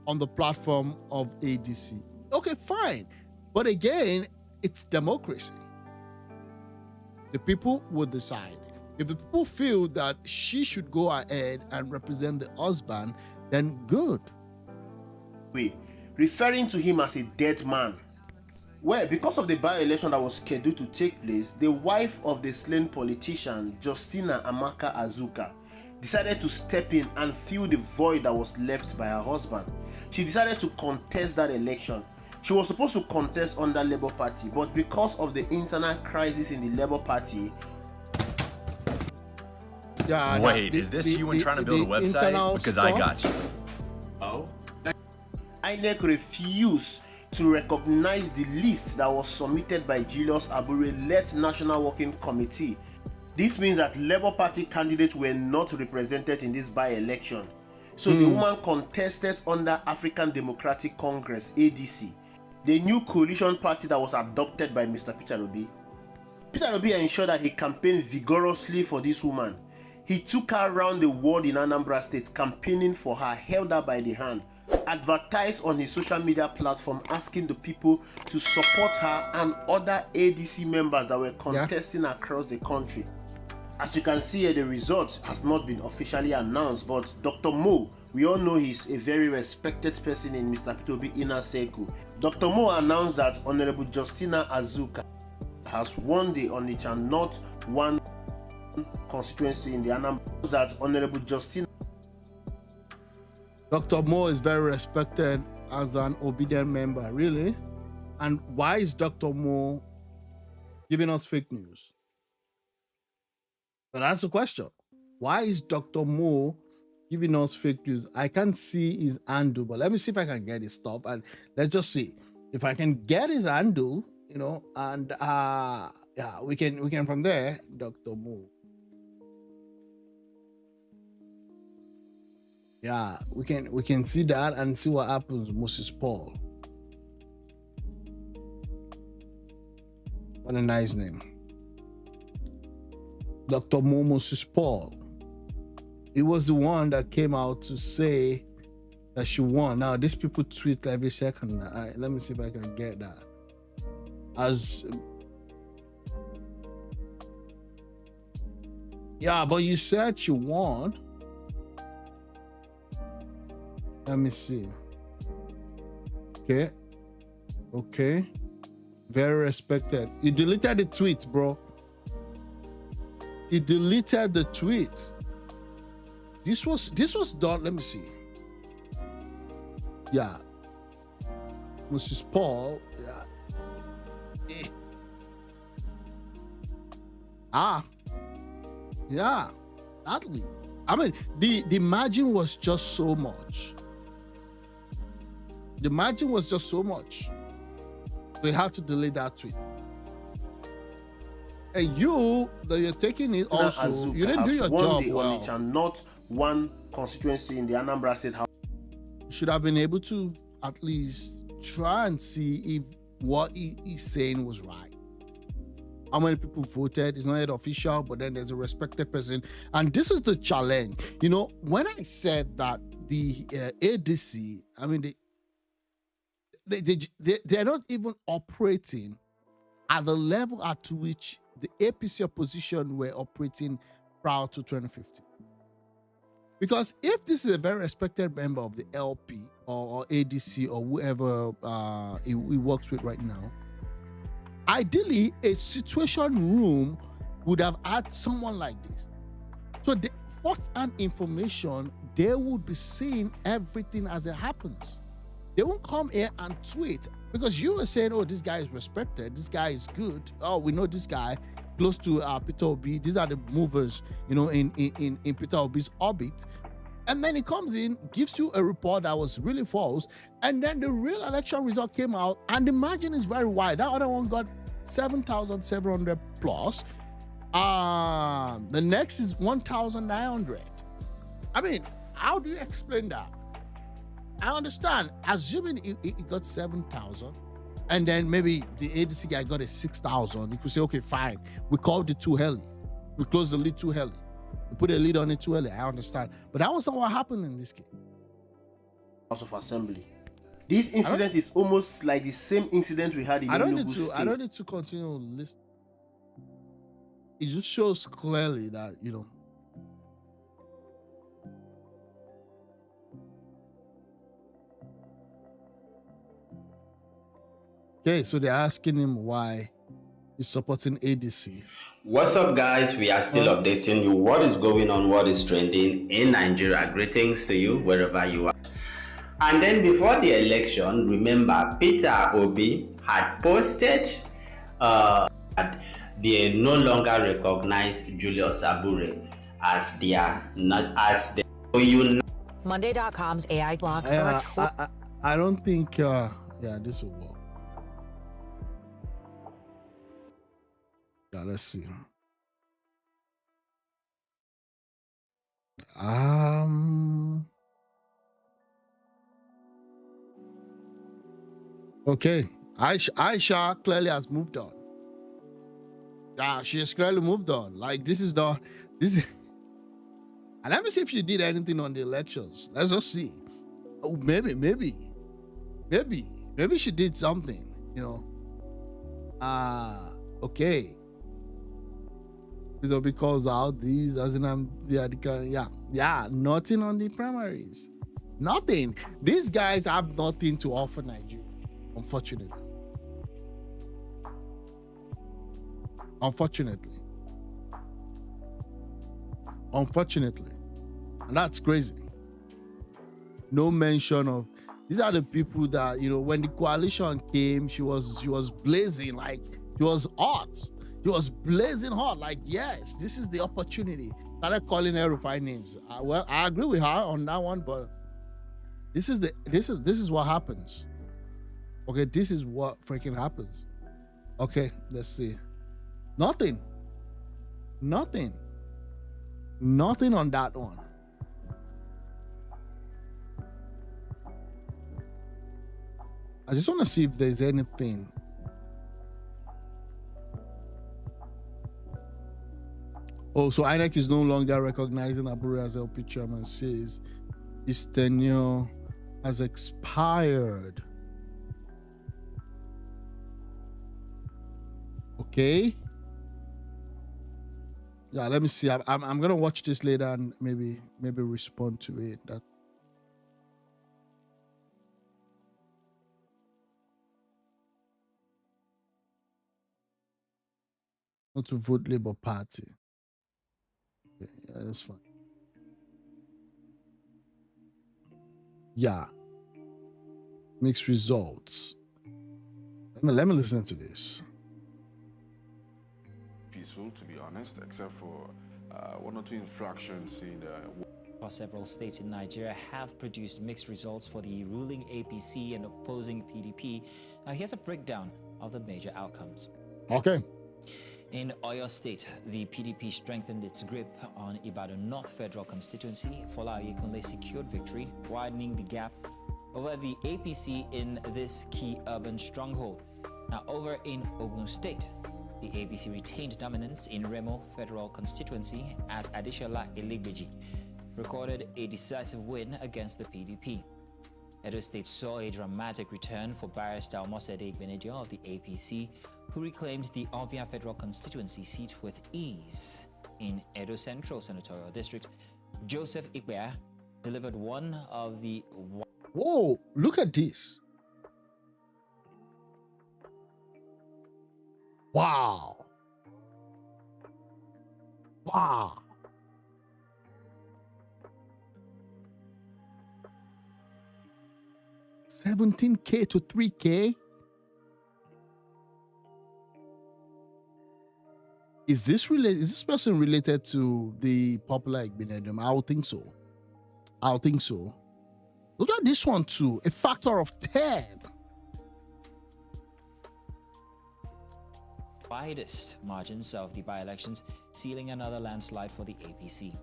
on the platform of ADC. Okay, fine. But again, it's democracy. The people will decide. If the people feel that she should go ahead and represent the husband, then good. Referring to him as a dead man. Well, because of the by-election that was scheduled to take place, the wife of the slain politician, Justina Amaka Azuka, decided to step in and fill the void that was left by her husband. She decided to contest that election. She was supposed to contest under Labour Party, but because of the internal crisis in the Labour Party... Wait, is this you when trying to build a website? Because I got you. Oh? INEC refused to recognize the list that was submitted by Julius Abure-led National Working Committee. This means that Labour Party candidates were not represented in this by-election. So the woman contested under African Democratic Congress, ADC, the new coalition party that was adopted by Mr. Peter Obi. Peter Obi ensured that he campaigned vigorously for this woman. He took her around the world in Anambra State campaigning for her, held her by the hand, advertised on his social media platform asking the people to support her and other ADC members that were contesting across the country. As you can see here, the result has not been officially announced, but Dr. Mo, we all know he's a very respected person in Mr. Peter Obi inner circle. Dr. Mo announced that Honorable Justina Azuka has won the Onitsha North 1 constituency in the Anambra. That Honorable Justina... Dr. Mo is very respected as an obedient member, really? And why is Dr. Mo giving us fake news? But that's the question. Why is Dr. Mo giving us fake news? I can't see his handle, but let me see if I can get his stuff, and let's just see if I can get his handle, and we can from there, Dr. Mo. Yeah, we can see that and see what happens, Moses Paul. What a nice name. Dr. Mo Moses Paul. He was the one that came out to say that she won. Now, these people tweet every second. Let me see if I can get that. But you said she won. Let me see. Okay. Very respected. You deleted the tweet, bro. He deleted the tweet. This was done. Let me see. Yeah. Mrs. Paul. Yeah. Badly. I mean, the margin was just so much. The margin was just so much. We have to delete that tweet. And you're taking it also. Azuka You didn't do your job well. Onitsha North 1 constituency in the Anambra State House. You should have been able to at least try and see if what he's saying was right. How many people voted? It's not yet official, but then there's a respected person. And this is the challenge. When I said that the ADC, I mean, they're not even operating at the level at which the APC opposition were operating prior to 2015. Because if this is a very respected member of the LP or ADC or whoever he works with right now, ideally a situation room would have had someone like this. So the first-hand information, they would be seeing everything as it happens. They won't come here and tweet because you were saying, oh, this guy is respected, this guy is good. Oh, we know this guy close to Peter Obi. These are the movers, in Peter Obi's orbit. And then he comes in, gives you a report that was really false, and then the real election result came out, and the margin is very wide. That other one got 7,700 plus. The next is 1,900. I mean, how do you explain that? I understand, assuming he got 7,000, and then maybe the ADC guy got a 6,000. You could say, okay, fine. We called it too early. We closed the lead too early. We put a lead on it too early. I understand. But that was not what happened in this case. House of Assembly. This incident is almost like the same incident we had in Enugu State. I don't need to continue listening. It just shows clearly that, you know, okay, so they're asking him why he's supporting ADC. What's up, guys? We are still updating you what is going on, what is trending in Nigeria. Greetings to you wherever you are. And then before the election, remember Peter Obi had posted they no longer recognize Julius Abure as their Monday.com's AI blocks are I don't think this will work. Yeah, let's see. Okay. Aisha clearly has moved on. Yeah, she has clearly moved on. Like this is. And let me see if she did anything on the elections. Let's just see. Oh, maybe she did something, you know. Okay. Because out these as in nothing on the primaries. Nothing. These guys have nothing to offer Nigeria, unfortunately. Unfortunately. And that's crazy. No mention of these are the people that, you know, when the coalition came, she was blazing, like she was hot. She was blazing hot, like, yes, this is the opportunity. Started calling her refined names. Well, I agree with her on that one, but this is what happens. Okay, this is what freaking happens. Okay, let's see. Nothing on that one. I just want to see if there's anything. Oh, so INEC is no longer recognizing Abure as LP chairman, says his tenure has expired. Okay. Yeah, let me see. I'm gonna watch this later and maybe respond to it. That's not to vote Labour Party. Okay, yeah, that's fine. Yeah. Mixed results. Let me listen to this. Peaceful, to be honest, except for one or two infractions in Several states in Nigeria have produced mixed results for the ruling APC and opposing PDP. Here's a breakdown of the major outcomes. Okay. In Oyo State, the PDP strengthened its grip on Ibadan North Federal Constituency. Fola Ayekunle secured victory, widening the gap over the APC in this key urban stronghold. Now, over in Ogun State, the APC retained dominance in Remo Federal Constituency as Adeshola Elegbeji recorded a decisive win against the PDP. Edo State saw a dramatic return for Barrister Omosede Igbenedion of the APC, who reclaimed the Ovia Federal Constituency seat with ease. In Edo Central Senatorial District, Joseph Ikbea delivered one of the... Whoa, look at this. Wow. Wow. $17K to $3K. Is this person related to the popular Igbenedion? I would think so. I don't think so. Look at this one too, a factor of 10. Widest margins of the by-elections, sealing another landslide for the APC.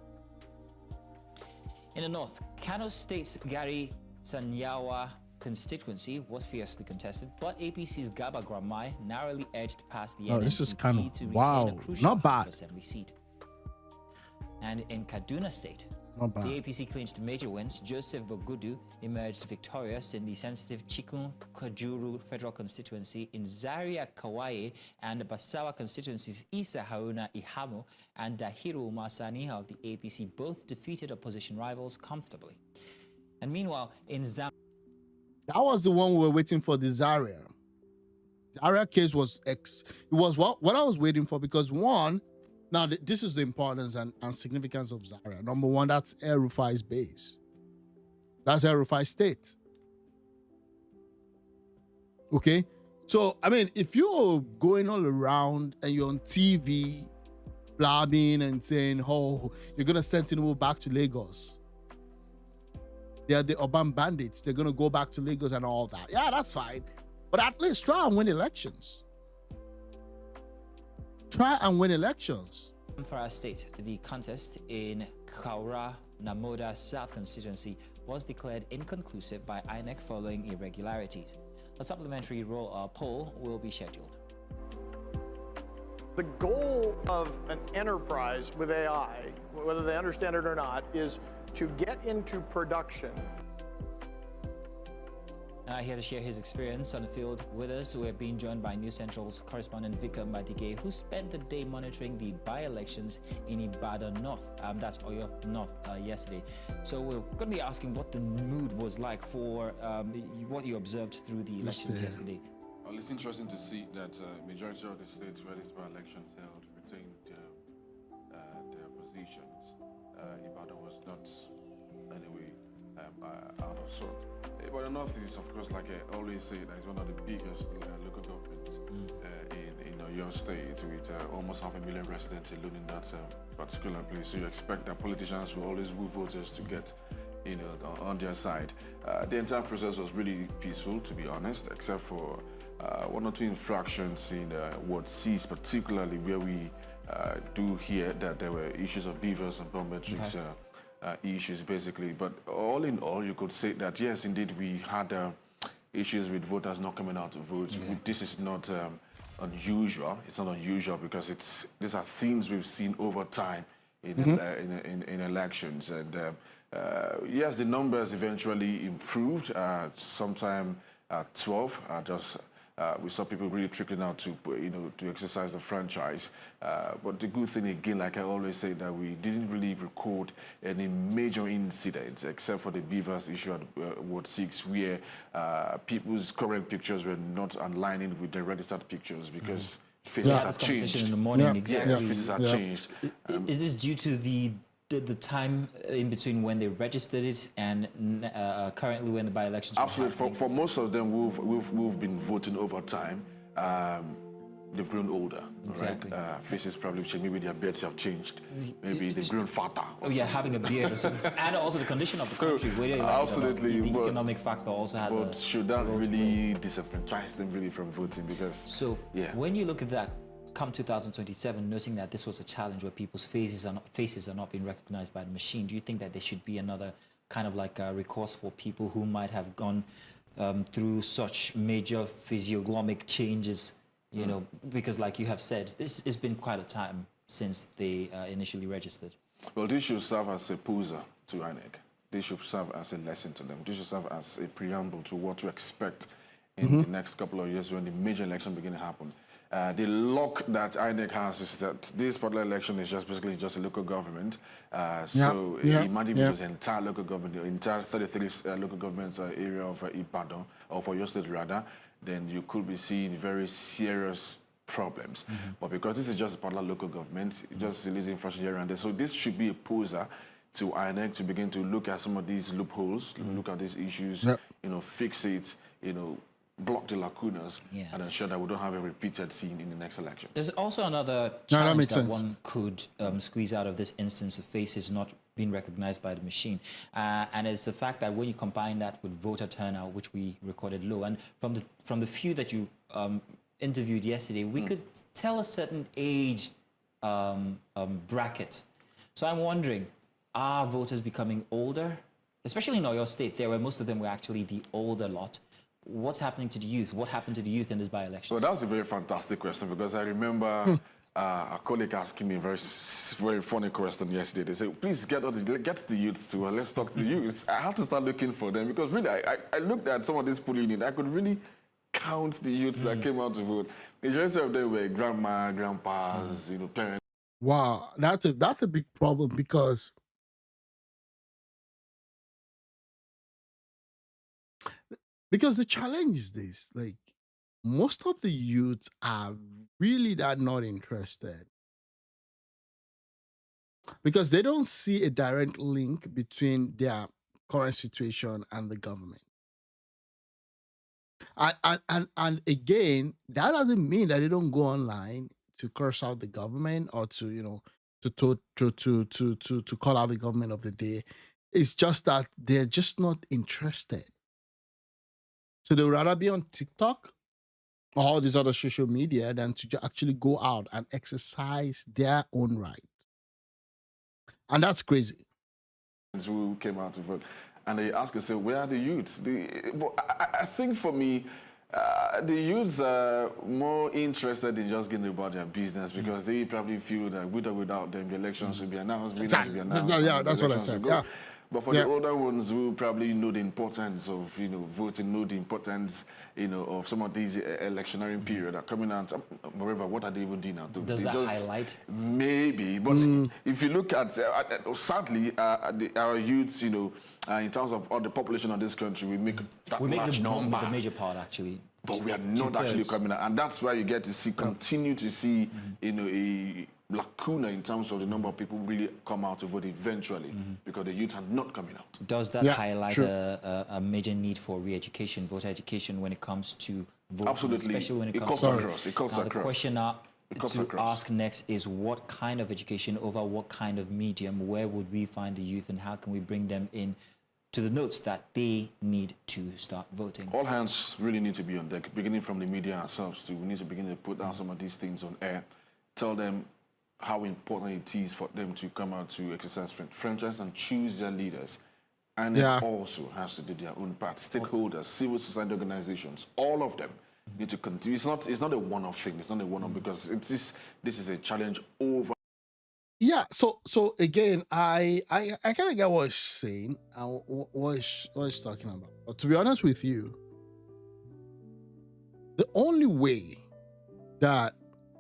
In the north, Kano State's Gari Sanyawa constituency was fiercely contested, but APC's Gaba Gramai narrowly edged past the NNPP this is kind of, to retain wow, a crucial not bad. House Assembly seat. And in Kaduna State, not bad. The APC clinched major wins. Joseph Bogudu emerged victorious in the sensitive Chikun Kajuru federal constituency. In Zaria Kawaye and the Basawa constituencies, Isa Haruna Ihamo and Dahiru Masani of the APC both defeated opposition rivals comfortably. And meanwhile, in Zambia, that was the one we were waiting for, the Zaria. Zaria case was it was what I was waiting for, because one, now this is the importance and significance of Zaria. Number one, that's El Rufai's base. That's El Rufai State. Okay? So, I mean, if you're going all around and you're on TV blabbing and saying, oh, you're going to send Tinubu back to Lagos. They're the urban bandits. They're going to go back to Lagos and all that. Yeah, that's fine. But at least try and win elections. Try and win elections. For our state, the contest in Kaura Namoda South constituency was declared inconclusive by INEC following irregularities. A supplementary poll will be scheduled. The goal of an enterprise with AI, whether they understand it or not, is to get into production. Here to share his experience on the field with us, we're being joined by News Central's correspondent Victor Madige, who spent the day monitoring the by-elections in Ibadan North, that's Oyo North, yesterday. So we're going to be asking what the mood was like for what you observed through the elections yesterday. Well, it's interesting to see that majority of the states where these by-elections held retained their positions. Ibadan was not anyway out of sort. But the North is, of course, like I always say, that it's one of the biggest local governments in your state, with almost 500,000 residents alone in that particular place. So you expect that politicians will always woo voters to get, on their side. The entire process was really peaceful, to be honest, except for one or two infractions in Ward 6, particularly where we do hear that there were issues of beavers and biometrics. Issues basically, but all in all, you could say that yes, indeed, we had issues with voters not coming out to vote. This is not unusual. It's not unusual because these are things we've seen over time in elections. And yes, the numbers eventually improved. Sometime at 12, we saw people really trickling out to exercise the franchise. But the good thing again, like I always say, that we didn't really record any major incidents except for the beavers issue at Ward 6, where people's current pictures were not aligning with the registered pictures because faces have changed. In the morning, exactly. Faces have changed. Is this due to the time in between when they registered it and currently when the by-elections? Absolutely. For most of them, we've been voting over time. They've grown older. Exactly. Right? Faces probably changed. Maybe their beards have changed. Maybe they've grown fatter. Having a beard or something. And also the condition of the country. Where absolutely. The economic factor also has but should that really disenfranchise them really from voting? Because when you look at that, come 2027, noting that this was a challenge where people's faces are not being recognized by the machine, do you think that there should be another kind of like a recourse for people who might have gone through such major physiognomic changes, because like you have said, it's been quite a time since they initially registered? Well, this should serve as a poser to INEC. This should serve as a lesson to them. This should serve as a preamble to what to expect in the next couple of years when the major election begin to happen. The luck that INEC has is that this particular election is basically just a local government. So imagine if it was an entire local government, the entire 33 local government area of Ibadan, or for your state rather, then you could be seeing very serious problems. But because this is just a particular local government, just releasing infrastructure here and there, so this should be a poser to INEC to begin to look at some of these loopholes, look at these issues, fix it, block the lacunas and ensure that we don't have a repeated scene in the next election. There's also another challenge that one could squeeze out of this instance of faces not being recognized by the machine. And it's the fact that when you combine that with voter turnout, which we recorded low, and from the few that you interviewed yesterday, we could tell a certain age bracket. So I'm wondering, are voters becoming older? Especially in Oyo State, there where most of them were actually the older lot. What's happening to the youth? What happened to the youth in this by-election? Well, that's a very fantastic question, because I remember a colleague asking me a very funny question yesterday. They said, please get the youths to let's talk to the youths. I had to start looking for them, because really, I looked at some of this polling and I could really count the youths that came out to vote. The majority of them were grandma, grandpas, parents. Wow, that's a big problem, because the challenge is this: like, most of the youths are really not interested, because they don't see a direct link between their current situation and the government. And again, that doesn't mean that they don't go online to curse out the government or to to call out the government of the day. It's just that they're just not interested. So they would rather be on TikTok or all these other social media than to actually go out and exercise their own right. And that's crazy. Who came out to vote, and they ask us, where are the youths? I think for me, the youths are more interested in just getting about their business, because they probably feel that with or without them, the elections will be announced. Yeah, that's what I said. Yeah. But for the older ones who probably know the importance of voting, know the importance of some of these electionary period are coming out. Moreover, what are they even doing now? Does that highlight? Maybe, but if you look at sadly, our youths, in terms of all the population of this country, we make that large number. The major part actually. But we are not actually coming out, and that's why you get to see, continue to see, a lacuna in terms of the number of people who really come out to vote eventually, because the youth are not coming out. Does that highlight a major need for re-education, voter education, when it comes to voting? Absolutely. Especially when it comes to... It cuts across. The question to ask next is, what kind of education over what kind of medium? Where would we find the youth, and how can we bring them in to the notes that they need to start voting? All hands really need to be on deck, beginning from the media ourselves too. We need to begin to put down some of these things on air, tell them how important it is for them to come out to exercise franchise and choose their leaders. And it also has to do their own part. Stakeholders, civil society organizations, all of them need to continue. It's not a one-off thing. It's not a one-off, because this is a challenge over. Yeah, so again, I kind of get what he's saying and what he's talking about. But to be honest with you, the only way that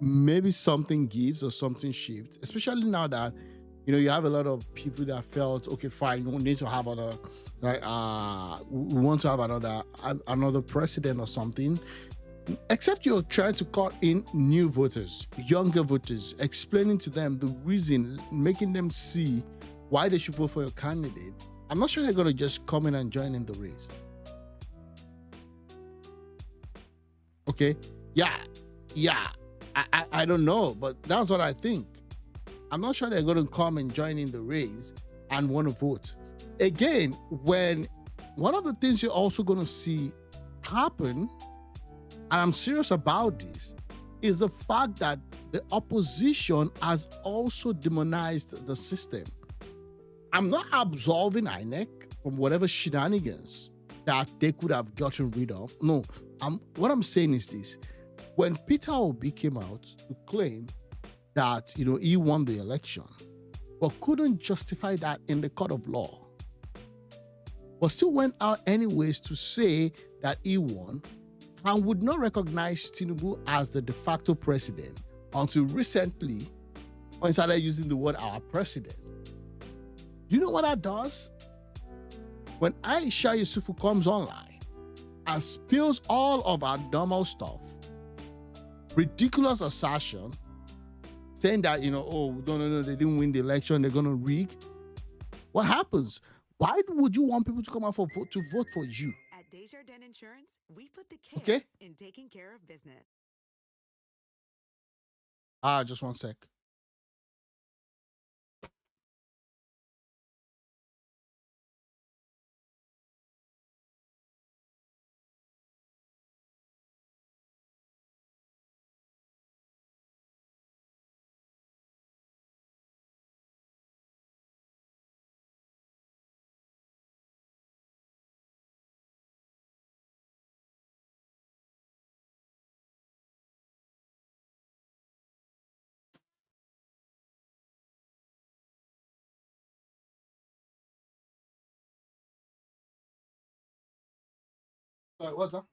maybe something gives or something shifts, especially now that you have a lot of people that felt, okay, fine, we need to have we want to have another president or something. Except you're trying to call in new voters, younger voters, explaining to them the reason, making them see why they should vote for your candidate. I'm not sure they're going to just come in and join in the race. Okay? Yeah. I don't know, but that's what I think. I'm not sure they're going to come and join in the race and want to vote. Again, when one of the things you're also going to see happen, and I'm serious about this, is the fact that the opposition has also demonized the system. I'm not absolving INEC from whatever shenanigans that they could have gotten rid of. No, what I'm saying is this. When Peter Obi came out to claim that, he won the election, but couldn't justify that in the court of law, but still went out anyways to say that he won, and would not recognize Tinubu as the de facto president until recently, when he started using the word our president. Do you know what that does? When Aisha Yusufu comes online and spills all of our normal stuff, ridiculous assertion, saying that, no, they didn't win the election, they're going to rig. What happens? Why would you want people to come out to vote for you? At Desjardins Insurance, we put the care in taking care of business. Just one sec. Sorry, what's that?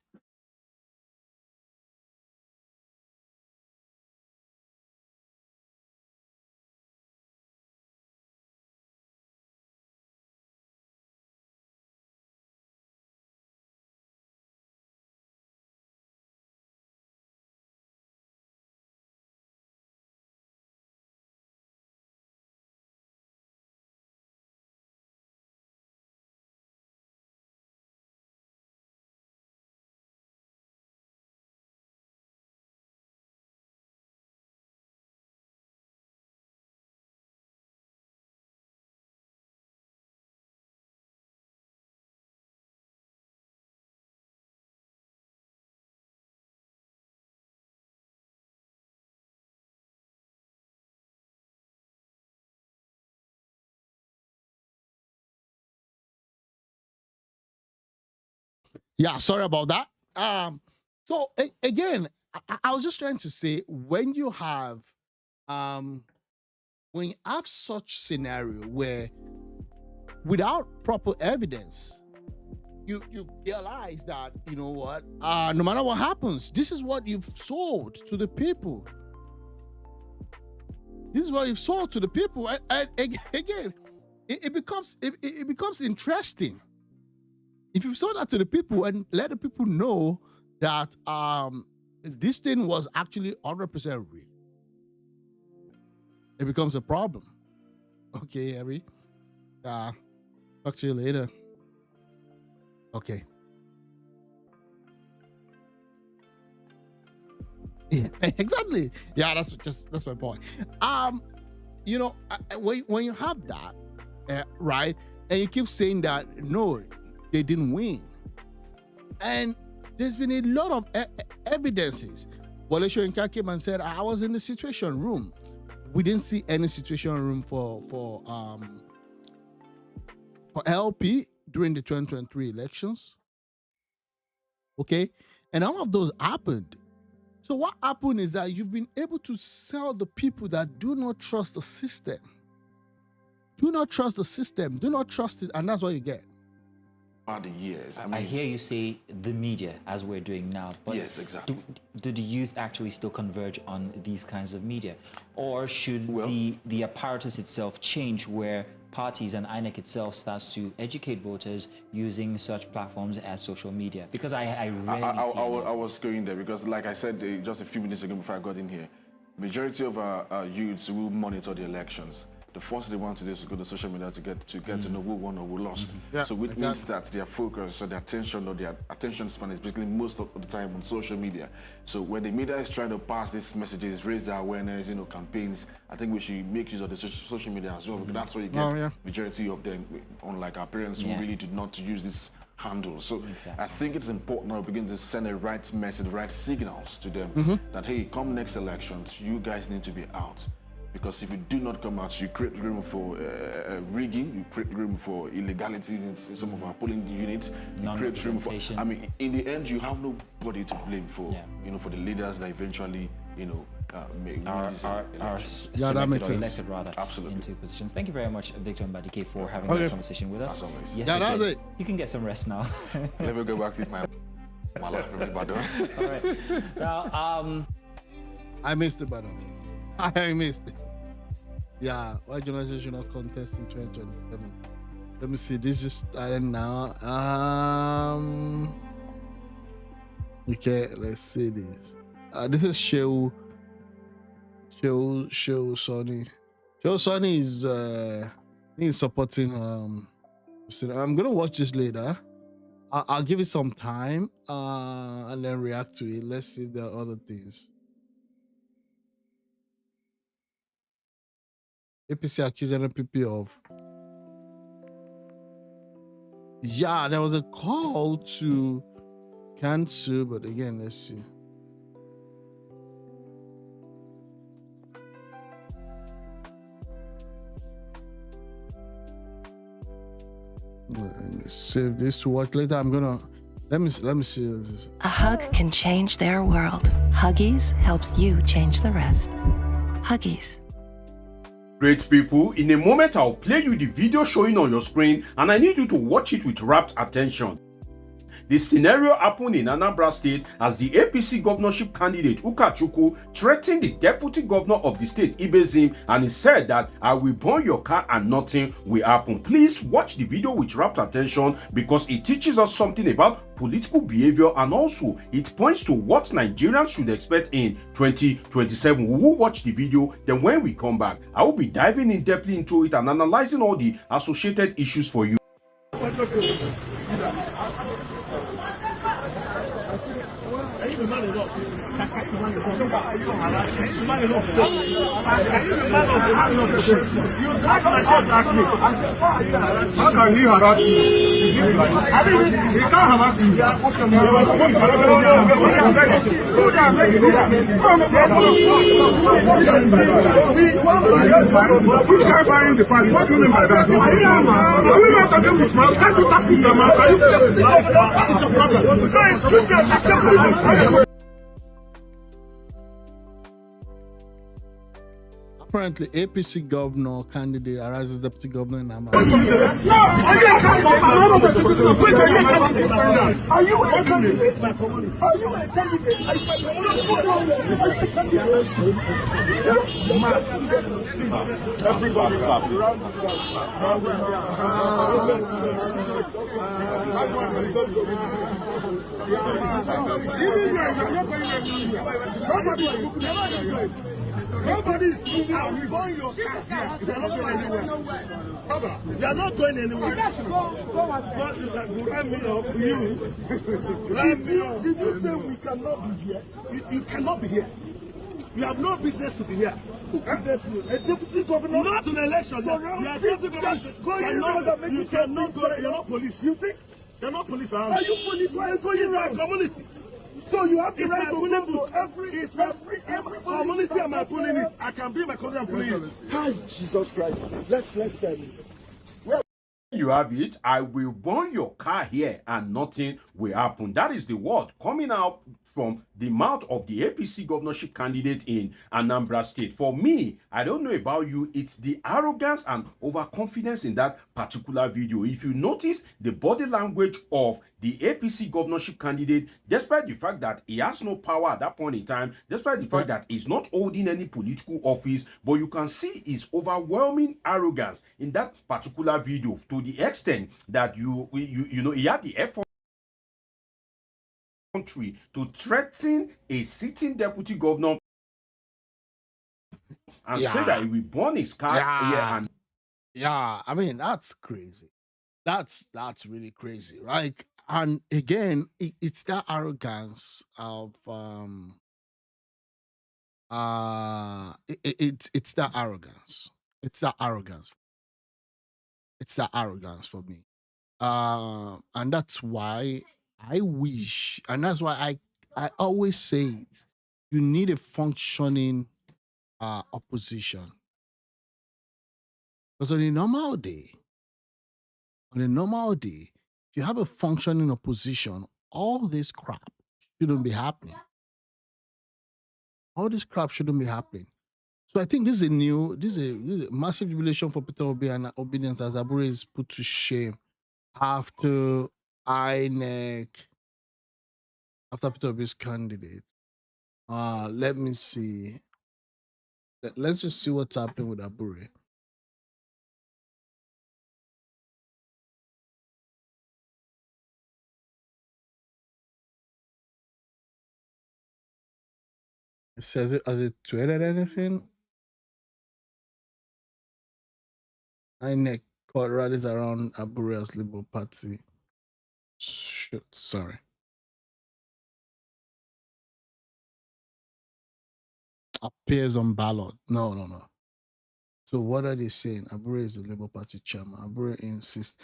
Yeah, sorry about that. So again, I was just trying to say when you have such scenario where without proper evidence, you realize that, you know what, no matter what happens, this is what you've sold to the people. This is what you've sold to the people. And again, it becomes interesting. If you sold that to the people and let the people know that this thing was actually 100% real, it becomes a problem. Okay, Harry. Talk to you later. Okay. Yeah, exactly. Yeah, that's my point. You know, when you have that, right, and you keep saying that no, they didn't win, and there's been a lot of evidences. Wale Soyinka came and said, I was in the situation room. We didn't see any situation room for LP during the 2023 elections. Okay, and all of those happened. So what happened is that you've been able to sell the people that do not trust the system. Do not trust the system. Do not trust it, and that's what you get. The years. I hear you say the media, as we're doing now, but yes, exactly. Do the youth actually still converge on these kinds of media? Or should the apparatus itself change where parties and INEC itself starts to educate voters using such platforms as social media? Because I was going there because, like I said just a few minutes ago before I got in here, majority of our youths will monitor the elections. The first they want to do is to go to social media to get to know who won or who lost. Yeah, so which means that their focus or their attention span is basically most of the time on social media. So when the media is trying to pass these messages, raise their awareness, campaigns, I think we should make use of the social media as well, because that's where you get majority of them, unlike our parents who really did not use this handle. So I think it's important now to begin to send the right message, the right signals to them that, hey, come next elections, you guys need to be out. Because if you do not come out, you create room for rigging, you create room for illegalities in some of our polling units, you create room for, I mean, in the end, you have nobody to blame for, for the leaders that eventually, are selected or elected rather into positions. Thank you very much, Victor Mbadike, for having this conversation with us. Yes, that's it. You can get some rest now. Let me go back to my life, everybody. All right. Now, I missed it, brother. I missed it. Yeah, why journalists should not contest in 2027? Let me see. This just started now. Okay, let's see this. This is Shehu Sonny. Shehu Sonny is he's supporting I'm gonna watch this later. I'll give it some time and then react to it. Let's see if there are other things. APC accused NPP of. Yeah, there was a call to cancel, but again, let's see. Let me save this to watch later. Let me see this. A hug can change their world. Huggies helps you change the rest. Huggies. Great people, in a moment I'll play you the video showing on your screen and I need you to watch it with rapt attention. The scenario happened in Anambra State as the APC governorship candidate Ukachukwu threatened the deputy governor of the state, Ibezim, and he said that I will burn your car and nothing will happen. Please watch the video with rapt attention because it teaches us something about political behavior and also it points to what Nigerians should expect in 2027. We will watch the video, then when we come back, I will be diving in depthly into it and analyzing all the associated issues for you. How can he harass you? I mean, he can't harass you. Which guy buying the party? What do you mean by that? Are we not talking with mouth? Can't you talk with your mouth? Are you playing? What is the problem? So excuse me, Apparently, APC governor candidate arises deputy governor in Amman. Are you a candidate? Are you a candidate? Everybody Nobody's moving out. We burn your cars here. They are not going anywhere. Baba, they are not going anywhere. But you ran me up. You ran me up. Did you say we cannot be here? You cannot be here. You have no business to be here. A deputy governor. Not an election. You are deputy governor. You cannot go. You're not police. You think? You're not police. Are you police? Why are you going? It's my community. So you have the right to go to every community. Am I pulling it? I can be my community and pulling it. Hi, Jesus Christ. Let's tell me. You have it. I will burn your car here and nothing will happen. That is the word coming out from the mouth of the APC governorship candidate in Anambra State. For me, I don't know about you, it's the arrogance and overconfidence in that particular video. If you notice the body language of the APC governorship candidate, despite the fact that he has no power at that point in time, despite the fact that he's not holding any political office, but you can see his overwhelming arrogance in that particular video to the extent that you know he had the effort to threaten a sitting deputy governor and say that he will burn his car here and I mean, that's crazy. That's really crazy, right? And again, it's that arrogance of it's that arrogance. It's that arrogance. It's that arrogance for me. And that's why I wish, and that's why I always say it, you need a functioning opposition. Because on a normal day, if you have a functioning opposition, all this crap shouldn't be happening. All this crap shouldn't be happening. So I think this is a massive jubilation for Peter Obi and obedience as Abure is put to shame after INEC, after Peter Obi's candidate. Let me see. Let's just see what's happening with Abure. It says it, has it tweeted anything? INEC caught rallies around Abure's Labour Party. Shoot, sorry. Appears on ballot. No. So what are they saying? Abure is the Labour Party chairman. Abure insists.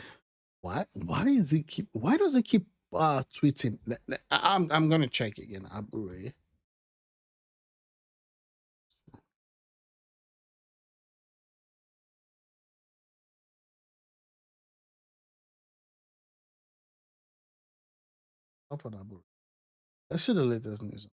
Why does he keep tweeting? I'm gonna check again. Abure. Up on Abure. Let's see the latest news.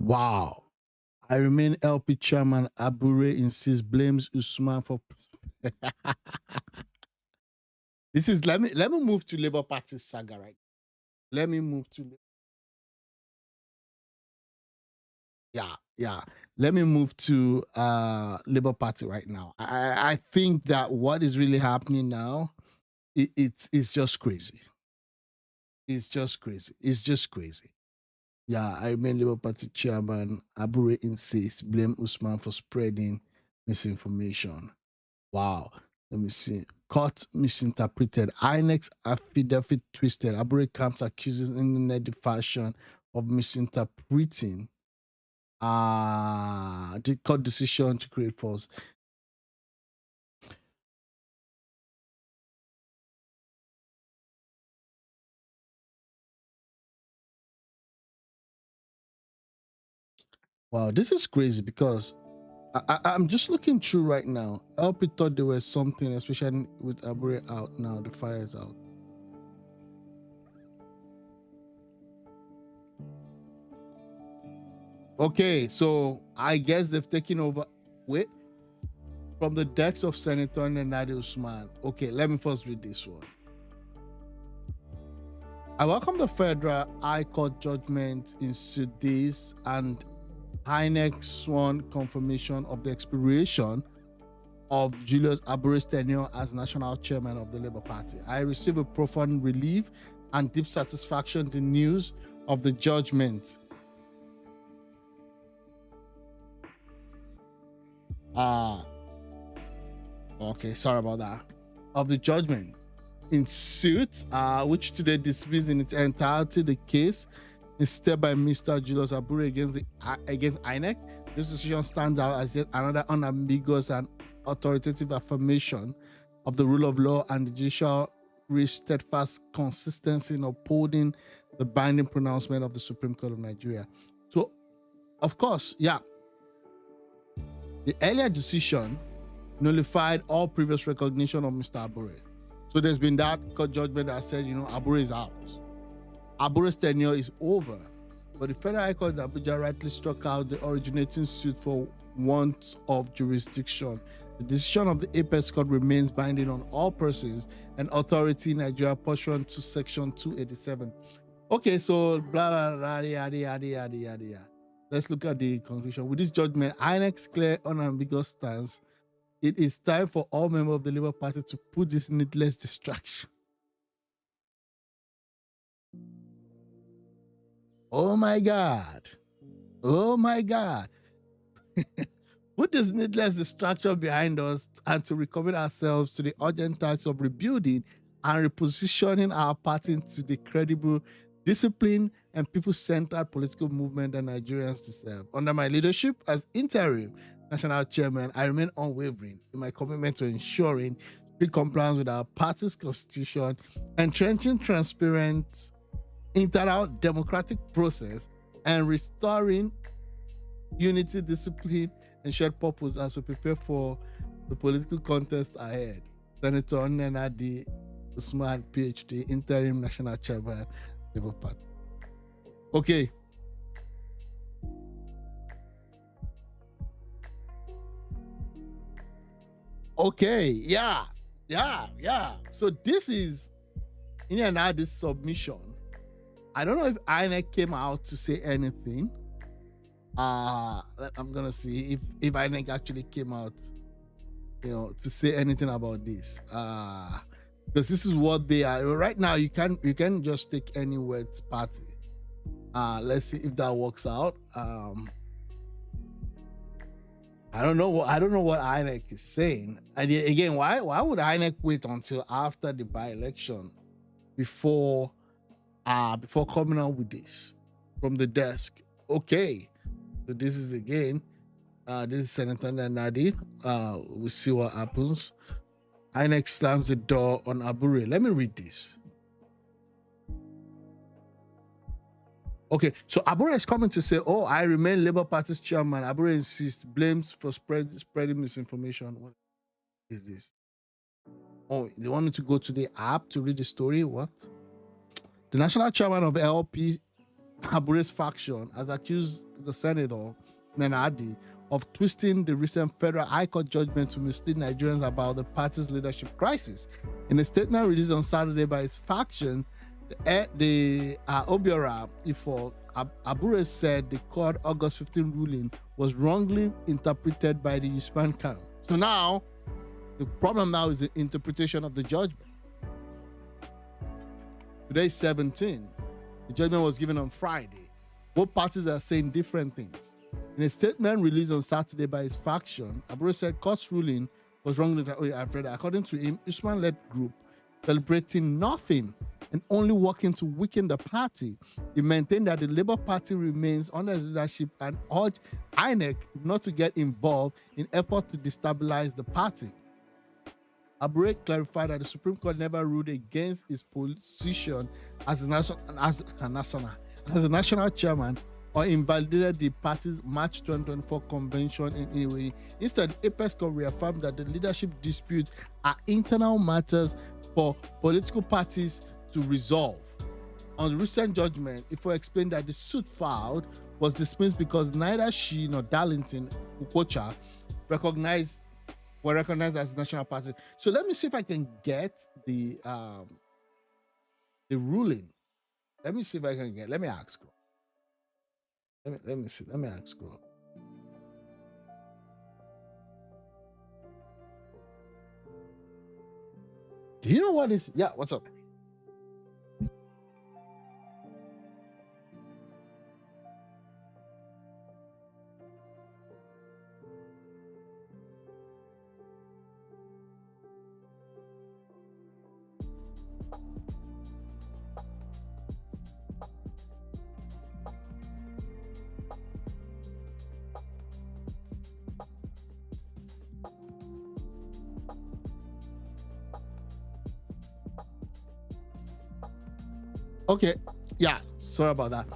Wow. I remain LP chairman. Abure insists, blames Usman for. This is let me move to Labour Party saga, right? Let me move to. Yeah. Let me move to Labour Party right now. I think that what is really happening now, it's just crazy. It's just crazy. Yeah, I remain Labour Party chairman. Abure insists, blame Usman for spreading misinformation. Wow. Let me see. Court misinterpreted. INEX affidavit twisted. Abure camps accuses internet fashion of misinterpreting the court decision to create false. Wow, this is crazy because I'm just looking through right now. LP thought there was something, especially with Abure out now. The fire is out. Okay, so I guess they've taken over. Wait, from the decks of Senator Nadi Usman. Okay, let me first read this one. I welcome the Federal High Court judgment in Sudis and INEC sworn confirmation of the expiration of Julius Abure's tenure as national chairman of the Labour Party. I receive a profound relief and deep satisfaction the news of the judgment. Okay, sorry about that. Of the judgment in suit, which today dismissed in its entirety the case instead by Mr. Julius Abure against INEC. This decision stands out as yet another unambiguous and authoritative affirmation of the rule of law and the judicial steadfast consistency in upholding the binding pronouncement of the Supreme Court of Nigeria. So, of course, yeah, the earlier decision nullified all previous recognition of Mr. Abure. So there's been that court judgment that said, Abure is out. Abure's tenure is over. But the Federal High Court in Abuja rightly struck out the originating suit for want of jurisdiction. The decision of the Apex Court remains binding on all persons and authority in Nigeria pursuant to Section 287. Okay, so blah, blah, blah, yada, yada, yada, yada. Let's look at the conclusion. With this judgment, INEC's clear, unambiguous stance, it is time for all members of the Labour Party to put this needless distraction. Oh my God. Oh my God. Put this needless distraction behind us and to recommit ourselves to the urgent task of rebuilding and repositioning our party into the credible, disciplined, and people-centered political movement that Nigerians deserve. Under my leadership as interim national chairman, I remain unwavering in my commitment to ensuring strict compliance with our party's constitution, entrenching transparent, internal democratic process, and restoring unity, discipline, and shared purpose as we prepare for the political contest ahead. Senator Nnedi Usman, PhD, interim national chairman, Labour Party. Okay. Okay, yeah. So this is, this submission. I don't know if INEC came out to say anything. I'm gonna see if INEC actually came out, to say anything about this. Because this is what they are right now. You can just take any words party. Let's see if that works out. I don't know what INEC is saying. And again, why would INEC wait until after the by-election before coming out with this from the desk? Okay, so this is again, this is Senator Nadi. We'll see what happens. INEC slams the door on Abure. Let me read this. Okay, so Abure is coming to say, "Oh, I remain Labour Party's chairman." Abure insists, blames for spreading misinformation. What is this? Oh, they wanted to go to the app to read the story. What? The national chairman of LP Abure's faction has accused the senator, Nenadi, of twisting the recent federal high court judgment to mislead Nigerians about the party's leadership crisis. In a statement released on Saturday by his faction, the Obiora Ifo, Abure said the court August 15 ruling was wrongly interpreted by the Usman camp. So now, the problem now is the interpretation of the judgment. Today is 17. The judgment was given on Friday. Both parties are saying different things. In a statement released on Saturday by his faction, Abure said court's ruling was wrongly. I've read it. According to him, Usman-led group celebrating nothing and only working to weaken the party. He maintained that the Labour Party remains under his leadership and urged INEC not to get involved in effort to destabilize the party. Abure clarified that the Supreme Court never ruled against his position as a national chairman or invalidated the party's March 2024 convention in any way. Instead, the Apex Court reaffirmed that the leadership disputes are internal matters for political parties to resolve. On the recent judgment, Ifo explained that the suit filed was dismissed because neither she nor Darlington Ukocha were recognized as national party. So let me see if I can get the ruling. Let me see if I can get. Let me ask. Let me see. Let me ask. Do you know what is? Yeah. What's up? Okay, yeah, sorry about that.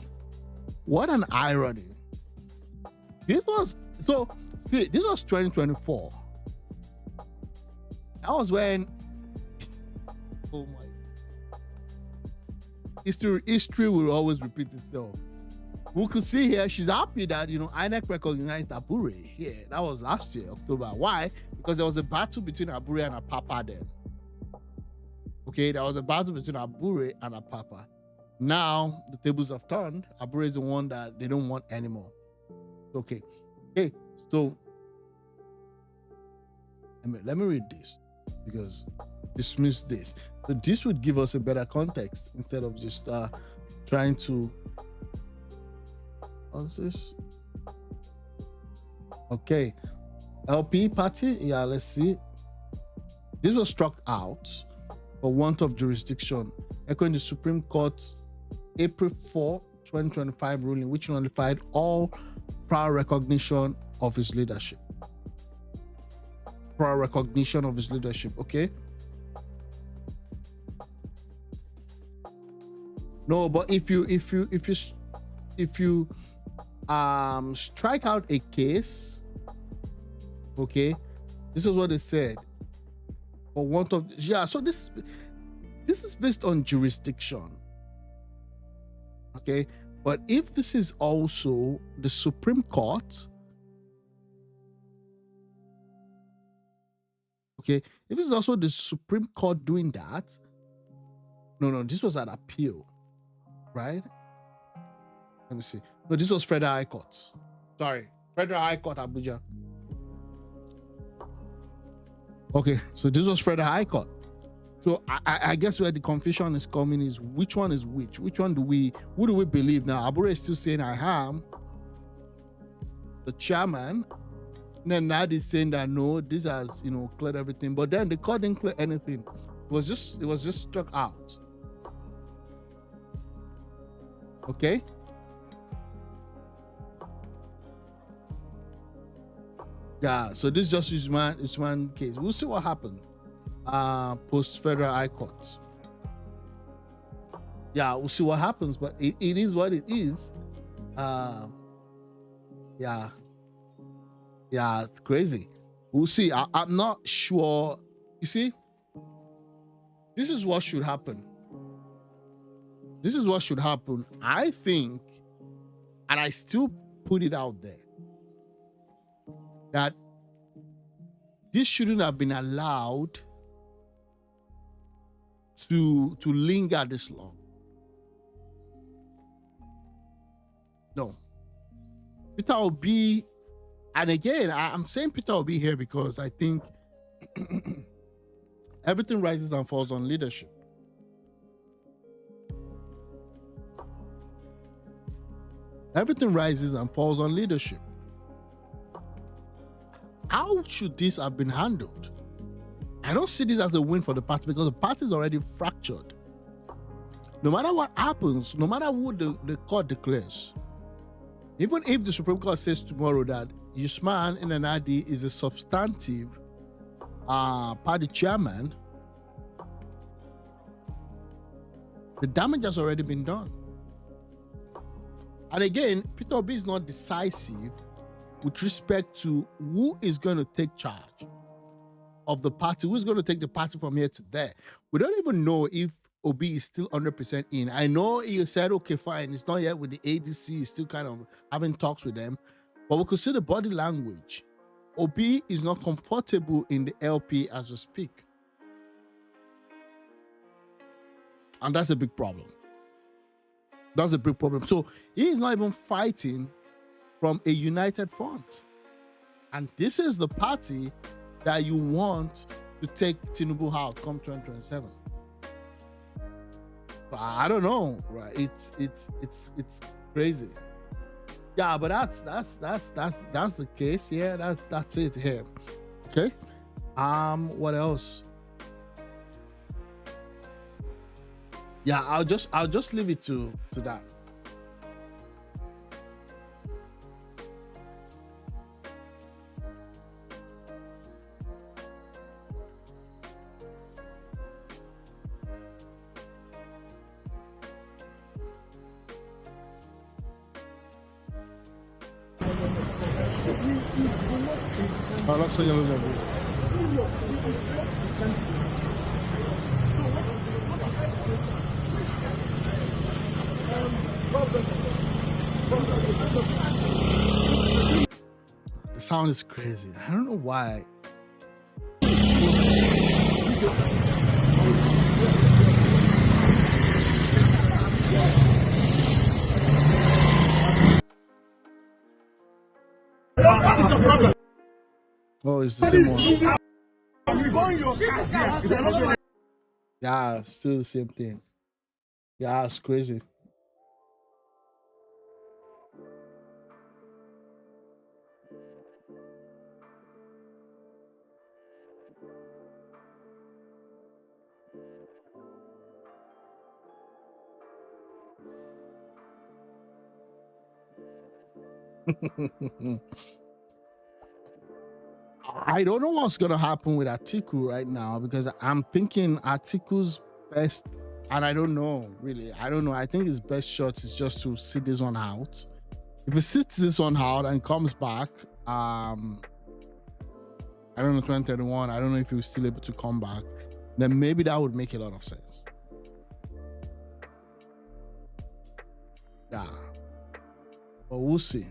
What an irony. This was 2024. That was when oh my history will always repeat itself. We could see here she's happy that INEC recognized Abure here. That was last year, October. Why? Because there was a battle between Abure and Apapa then. Okay, there was a battle between Abure and Apapa. Now the tables have turned. Abure is the one that they don't want anymore. Okay, so let me read this because dismiss this. So this would give us a better context instead of just trying to. What's this? Okay, LP party. Yeah, let's see. This was struck out for want of jurisdiction, echoing the Supreme Court's April 4, 2025 ruling, which nullified all prior recognition of his leadership. Okay. No, but if you strike out a case, okay, this is what they said. For want of so this is based on jurisdiction. Okay, but if this is also the Supreme Court, okay, if this is also the Supreme Court doing that, no, this was an appeal, right? Let me see. No, this was Federal High Court. Sorry, Federal High Court, Abuja. Okay, so this was Federal High Court. So I guess where the confusion is coming is which one is which? Which one who do we believe now? Abure is still saying I am the chairman. And then Nad is saying that no, this has cleared everything. But then the court didn't clear anything. It was just struck out. Okay? Yeah, so this is just Usman case. We'll see what happens. Post Federal High Court. Yeah, we'll see what happens, but it is what it is. Yeah, it's crazy. We'll see. I'm not sure. You see, this is what should happen. I think And I still put it out there that this shouldn't have been allowed to linger this long. No. Peter Obi, and again, I'm saying Peter Obi here because I think everything rises and falls on leadership. Everything rises and falls on leadership. How should this have been handled? I don't see this as a win for the party because the party is already fractured. No matter what happens, no matter who the court declares, even if the Supreme Court says tomorrow that Usman Nnadi is a substantive party chairman, the damage has already been done. And again, Peter Obi is not decisive with respect to who is going to take charge of the party, who's going to take the party from here to there. We don't even know if Obi is still 100% in. I know he said, okay, fine, it's not yet with the ADC, he's still kind of having talks with them, but we could see the body language. Obi is not comfortable in the LP as we speak. And that's a big problem. That's a big problem. So he is not even fighting from a united front. And this is the party that you want to take Tinubu out come 2027. But I don't know, right? It's crazy. Yeah, but that's the case. Yeah, that's it here. Okay. What else? Yeah, I'll just leave it to that. The sound is crazy. I don't know why. Oh, it's the same one. Yeah, still the same thing. Yeah, it's crazy. I don't know what's going to happen with Atiku right now because I'm thinking Atiku's best, and I don't know, really. I don't know. I think his best shot is just to sit this one out. If he sits this one out and comes back, I don't know, 2031, I don't know if he was still able to come back, then maybe that would make a lot of sense. Yeah. But we'll see.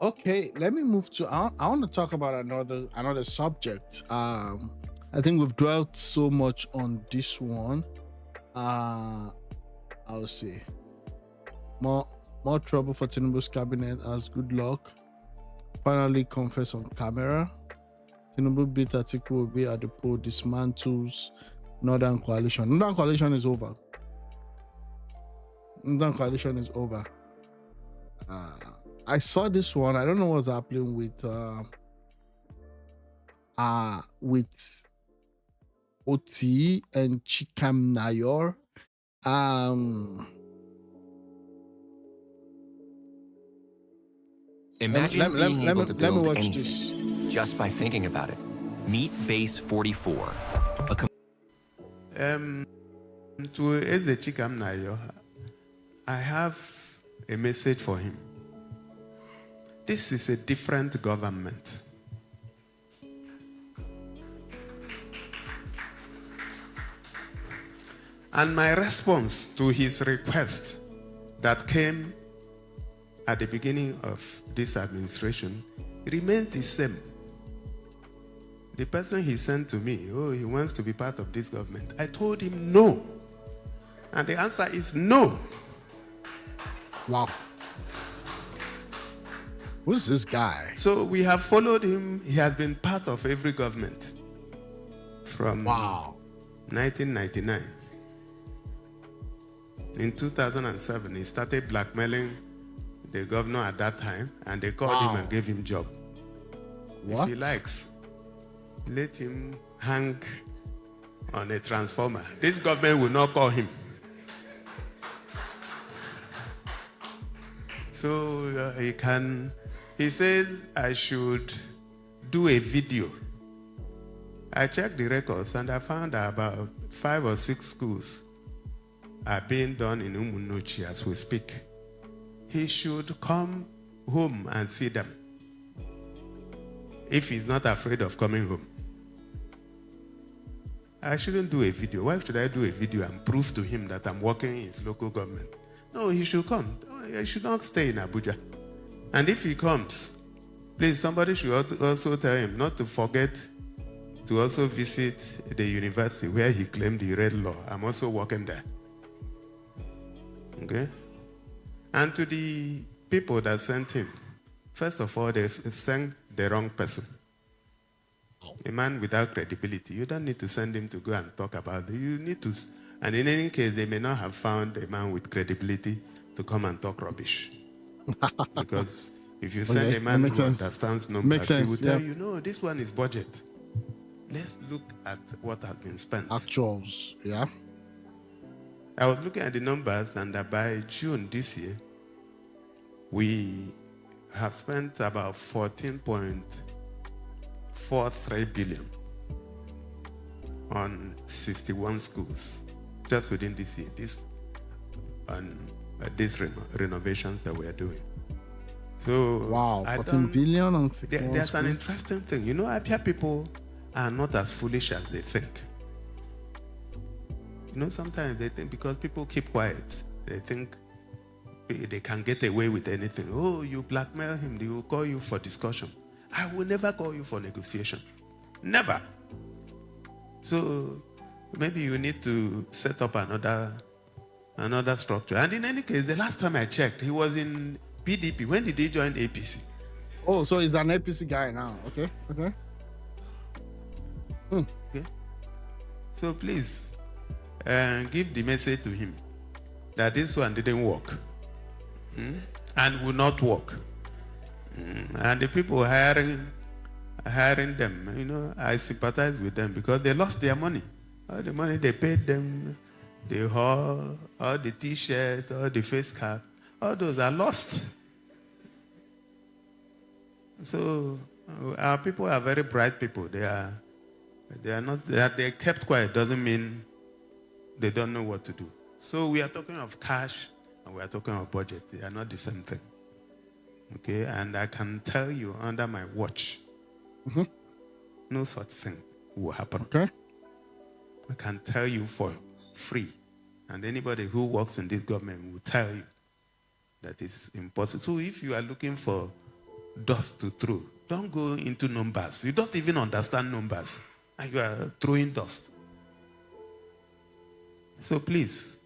Okay, let me move to, I want to talk about another subject. I think we've dwelt so much on this one. I'll see. More trouble for Tinubu's cabinet as good luck finally confess on camera. Tinubu beat Atiku will be at the poll, dismantles Northern Coalition. Northern Coalition is over. Northern Coalition is over. I saw this one. I don't know what's happening with OT and Chikam Nayor. Imagine being able to build anything just by thinking about it. Meet Base 44. To Eze Chikam Nayor, I have a message for him. This is a different government. And my response to his request that came at the beginning of this administration remains the same. The person he sent to me, oh, he wants to be part of this government. I told him no. And the answer is no. Wow. Who's this guy? So we have followed him. He has been part of every government from 1999. In 2007, he started blackmailing the governor at that time, and they called him and gave him job. What? If he likes, let him hang on a transformer. This government will not call him. So he says I should do a video. I checked the records and I found that about 5 or 6 schools are being done in Umunochi as we speak. He should come home and see them if he's not afraid of coming home. I shouldn't do a video. Why should I do a video and prove to him that I'm working in his local government? No, he should come. He should not stay in Abuja. And if he comes, please, somebody should also tell him not to forget to also visit the university where he claimed he read law. I'm also working there. Okay? And to the people that sent him, first of all, they sent the wrong person. A man without credibility. You don't need to send him to go and talk about it. You need to, and in any case, they may not have found a man with credibility to come and talk rubbish. Because if you send a man who understands numbers, he will tell you, no, this one is budget. Let's look at what has been spent. Actuals, yeah. I was looking at the numbers, and by June this year, we have spent about 14.43 billion on 61 schools just within this year. These renovations that we are doing. So wow, 14 billion on 61 There's schools. an interesting thing. You know, Abia people are not as foolish as they think. You know, sometimes they think because people keep quiet, they think they can get away with anything. Oh, you blackmail him, they will call you for discussion. I will never call you for negotiation. Never. So maybe you need to set up another structure. And in any case, the last time I checked, he was in PDP. When did he join APC? Oh, so he's an APC guy now. Okay. Okay. So please, give the message to him that this one didn't work and will not work. And the people hiring them, you know, I sympathize with them because they lost their money. All the money they paid them, the hall, all the t-shirt, all the face cap, all those are lost. So our people are very bright people. They're not that they're kept quiet doesn't mean they don't know what to do. So we are talking of cash and we are talking of budget. They are not the same thing. Okay, and I can tell you under my watch, no such thing will happen. Okay. I can tell you for free. And anybody who works in this government will tell you that it's impossible. So if you are looking for dust to throw, don't go into numbers. You don't even understand numbers. And you are throwing dust. So please,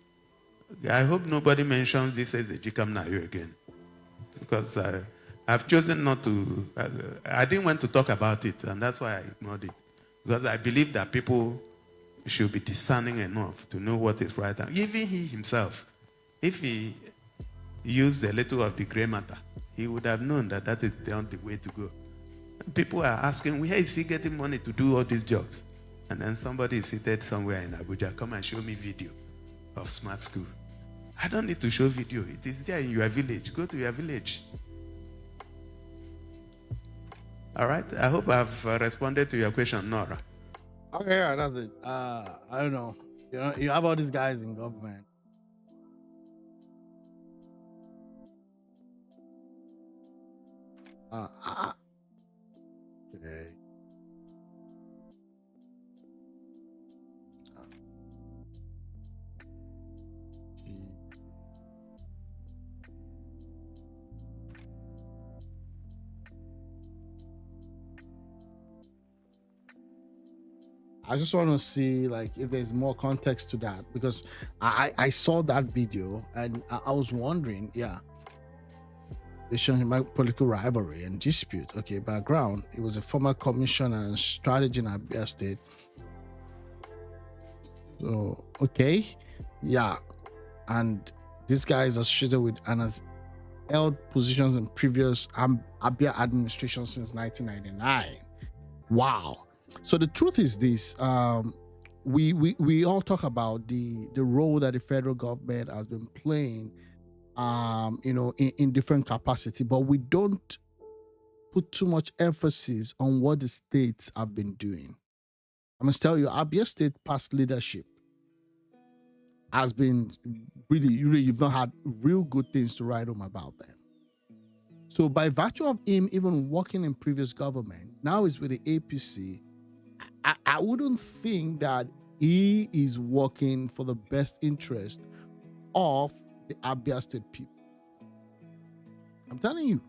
I hope nobody mentions this as a Jikam Nayo again. Because I've chosen not to, I didn't want to talk about it, and that's why I ignored it. Because I believe that people should be discerning enough to know what is right. And even he himself, if he used a little of the gray matter, he would have known that that is not the way to go. People are asking, where is he getting money to do all these jobs? And then somebody is seated somewhere in Abuja, come and show me video of smart school. I don't need to show video. It is there in your village. Go to your village. All right? I hope I've responded to your question, Nora. Okay, yeah, that's it. I don't know. You know, you have all these guys in government. Okay. I just want to see like if there's more context to that, because I saw that video and I was wondering, they showing my political rivalry and dispute. Okay, background. He was a former commissioner and strategy in Abia State. So okay, and this guy is associated with and has held positions in previous Abia administration since 1999. Wow. So the truth is this: we all talk about the role that the federal government has been playing, in different capacity, but we don't put too much emphasis on what the states have been doing. I must tell you, Abia State past leadership has been really, you've not had real good things to write home about them. So by virtue of him even working in previous government, now he's with the APC, I wouldn't think that he is working for the best interest of the Abia State people. I'm telling you.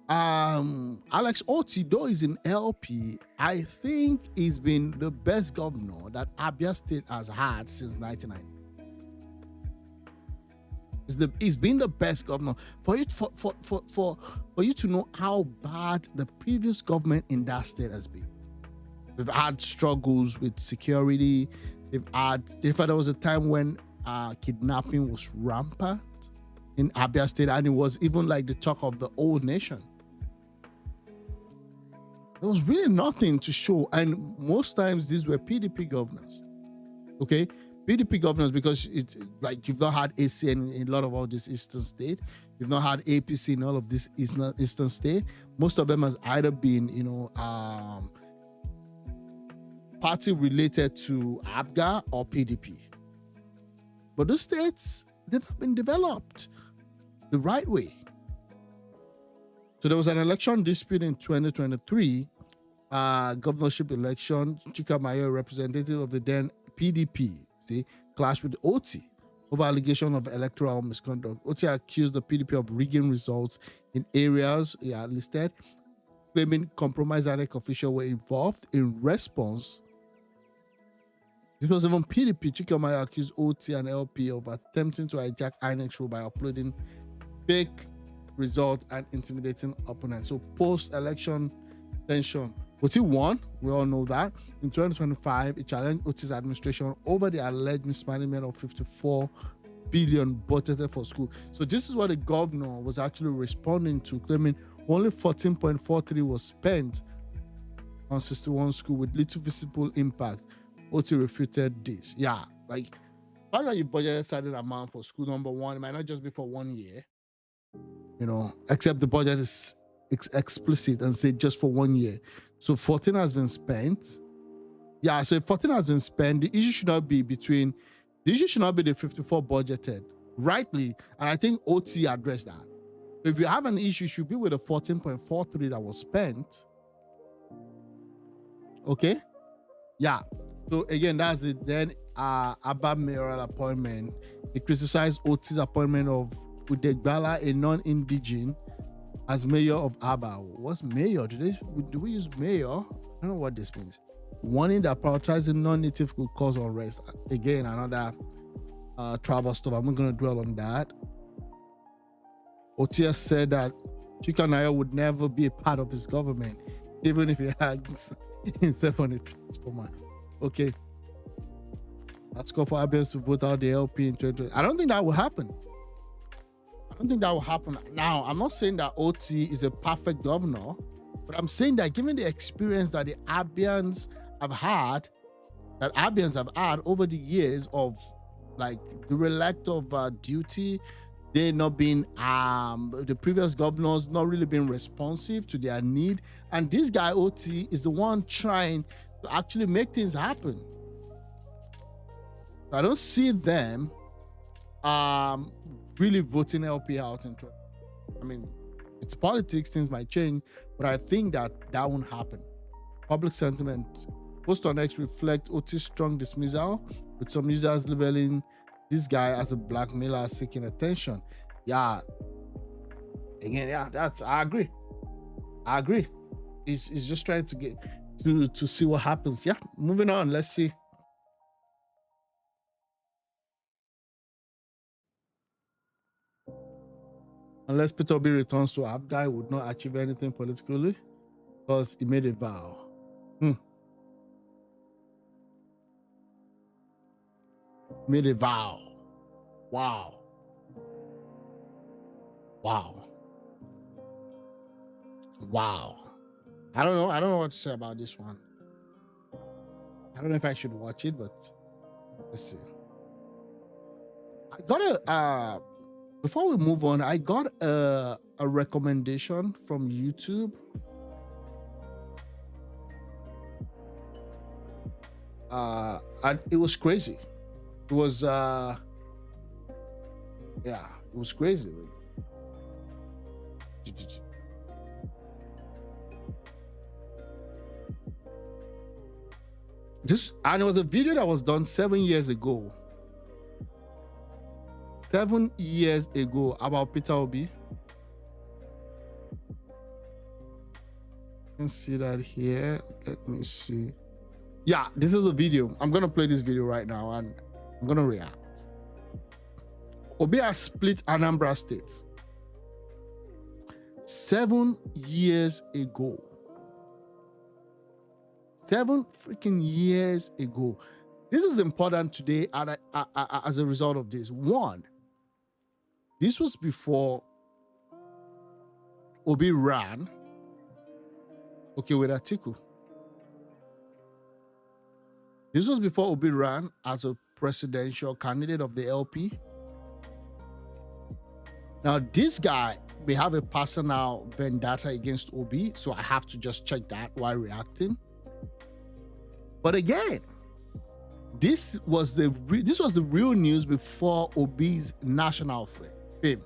Alex Oti, though he's in LP, I think he's been the best governor that Abia State has had since 1990. He's been the best governor. For you to know how bad the previous government in that state has been. We've had struggles with security. There was a time when kidnapping was rampant in Abia State, and it was even like the talk of the whole nation. There was really nothing to show, and most times these were PDP governors. Okay, PDP governors, because it's like you've not had ACN in a lot of all this eastern state, you've not had APC in all of this eastern state. Most of them has either been, party related to ABGA or PDP. But those states, they've been developed the right way. So there was an election dispute in 2023, governorship election. Chika Mayo, representative of the then PDP, clashed with OT over allegation of electoral misconduct. OT accused the PDP of rigging results in areas listed, claiming compromised INEC officials were involved. In response, this was even PDP. Chika Mayo accused OT and LP of attempting to hijack INEC show by uploading fake results and intimidating opponents. So post-election tension. OT won, we all know that. In 2025, it challenged OT's administration over the alleged mismanagement of 54 billion budgeted for school. So this is what the governor was actually responding to, claiming only 14.43 was spent on 61 schools with little visible impact. OT refuted this. Like, why are you budgeted a certain amount for school? Number one, it might not just be for 1 year, except the budget is explicit and say just for 1 year. So 14 has been spent. So if 14 has been spent, the issue should not be the 54 budgeted, rightly. And I think OT addressed that. If you have an issue, it should be with the 14.43 that was spent. Okay? So again, that's it. Then Abba mayoral appointment. He criticized OT's appointment of Udegbala, a non-indigenous, as mayor of Abba. What's mayor? Do we use mayor? I don't know what this means. Warning that prioritizing non-native could cause unrest. Again, another tribal stuff. I'm not going to dwell on that. Otia said that Chika Nayo would never be a part of his government, even if he had himself on a transformer. Okay. Let's go for Abians to vote out the LP in 2020. I don't think that will happen. Now, I'm not saying that OT is a perfect governor, but I'm saying that given the experience that the Abians have had over the years of like the relict of duty, they not been the previous governors not really been responsive to their need, and this guy OT is the one trying to actually make things happen. So I don't see them really voting LP out in. I mean, it's politics, things might change, but I think that won't happen. Public sentiment. Post on X reflect OT's strong dismissal, with some users labeling this guy as a blackmailer seeking attention. I agree. He's just trying to to see what happens. Yeah, moving on. Let's see. Unless Peter Obi returns to Abga, would not achieve anything politically because he made a vow. Made a vow. Wow. Wow. Wow. I don't know what to say about this one. I don't know if I should watch it, but let's see. I got a before we move on, I got a recommendation from YouTube. And it was crazy. It was yeah, it was crazy. And it was a video that was done 7 years ago. 7 years ago about Peter Obi. You can see that here. Let me see. Yeah, this is a video. I'm gonna play this video right now and I'm gonna react. Obi has split Anambra State 7 years ago. 7 freaking years ago. This is important today and as a result of this. One, this was before Obi ran, okay, with Atiku. This was before Obi ran as a presidential candidate of the LP. Now, this guy may have a personal vendetta against Obi, so I have to just check that while reacting. But again, this was the real news before Obi's national fame.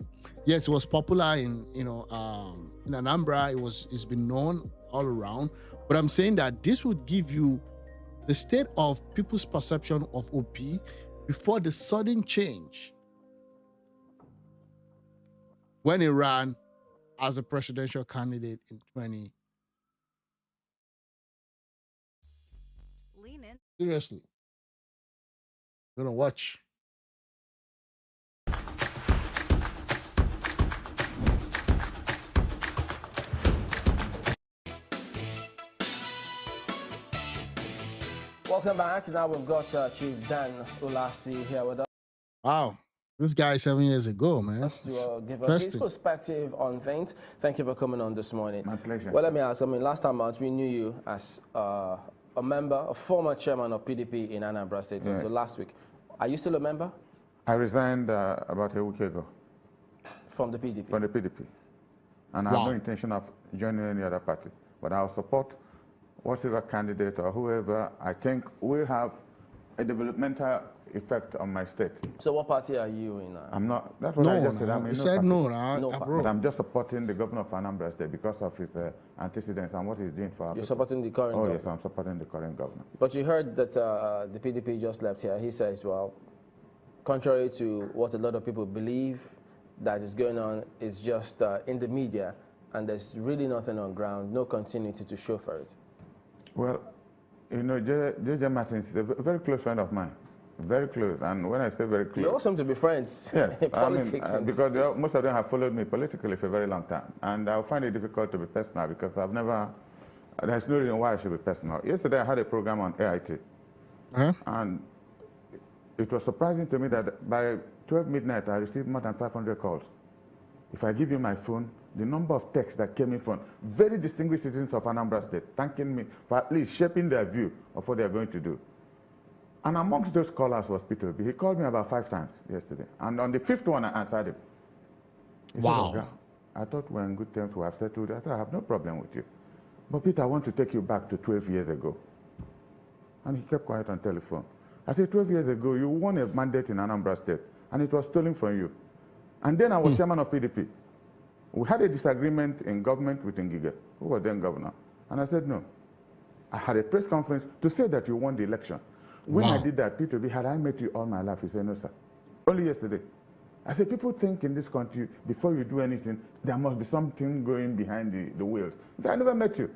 Yes, it was popular in in Anambra. It's been known all around. But I'm saying that this would give you the state of people's perception of Obi before the sudden change when he ran as a presidential candidate in 20. Lean in. Seriously. I'm gonna watch. Welcome back. Now we've got Chief Dan Ulasi here with us. Wow. This guy 7 years ago, man. To give us his perspective on things. Thank you for coming on this morning. My pleasure. Well, let me ask. Last time out, we knew you as a member, a former chairman of PDP in Anambra State until last week. Are you still a member? I resigned about a week ago. From the PDP? From the PDP. And I have no intention of joining any other party. But I'll support whatever candidate or whoever I think will have a developmental effect on my state. So what party are you in? I'm not. That's what I just said. I'm in no, but I'm just supporting the governor of Anambra State because of his antecedents and what he's doing for our people. Supporting the current governor? Yes, I'm supporting the current governor. But you heard that the PDP just left here. He says, well, contrary to what a lot of people believe that is going on, is just in the media, and there's really nothing on ground, no continuity to show for it. Well, you know, J.J. Martin is a very close friend of mine. Very close. And when I say very close... You all seem to be friends in politics. Because most of them have followed me politically for a very long time. And I find it difficult to be personal because I've never... There's no reason why I should be personal. Yesterday I had a program on AIT. And it was surprising to me that by 12 midnight I received more than 500 calls. If I give you my phone, the number of texts that came in from very distinguished citizens of Anambra State thanking me for at least shaping their view of what they're going to do. And amongst those callers was Peter Obi. He called me about 5 times yesterday. And on the 5th one, I answered him. Wow. Said, I thought we're in good terms, we have settled. I said, I have no problem with you. But Peter, I want to take you back to 12 years ago. And he kept quiet on telephone. I said, 12 years ago, you won a mandate in Anambra State, and it was stolen from you. And then I was chairman of PDP. We had a disagreement in government with Ngige, who was then governor. And I said, no. I had a press conference to say that you won the election. When I did that, Peter B, had I met you all my life? He said, no, sir. Only yesterday. I said, people think in this country, before you do anything, there must be something going behind the wheels. I said, I never met you.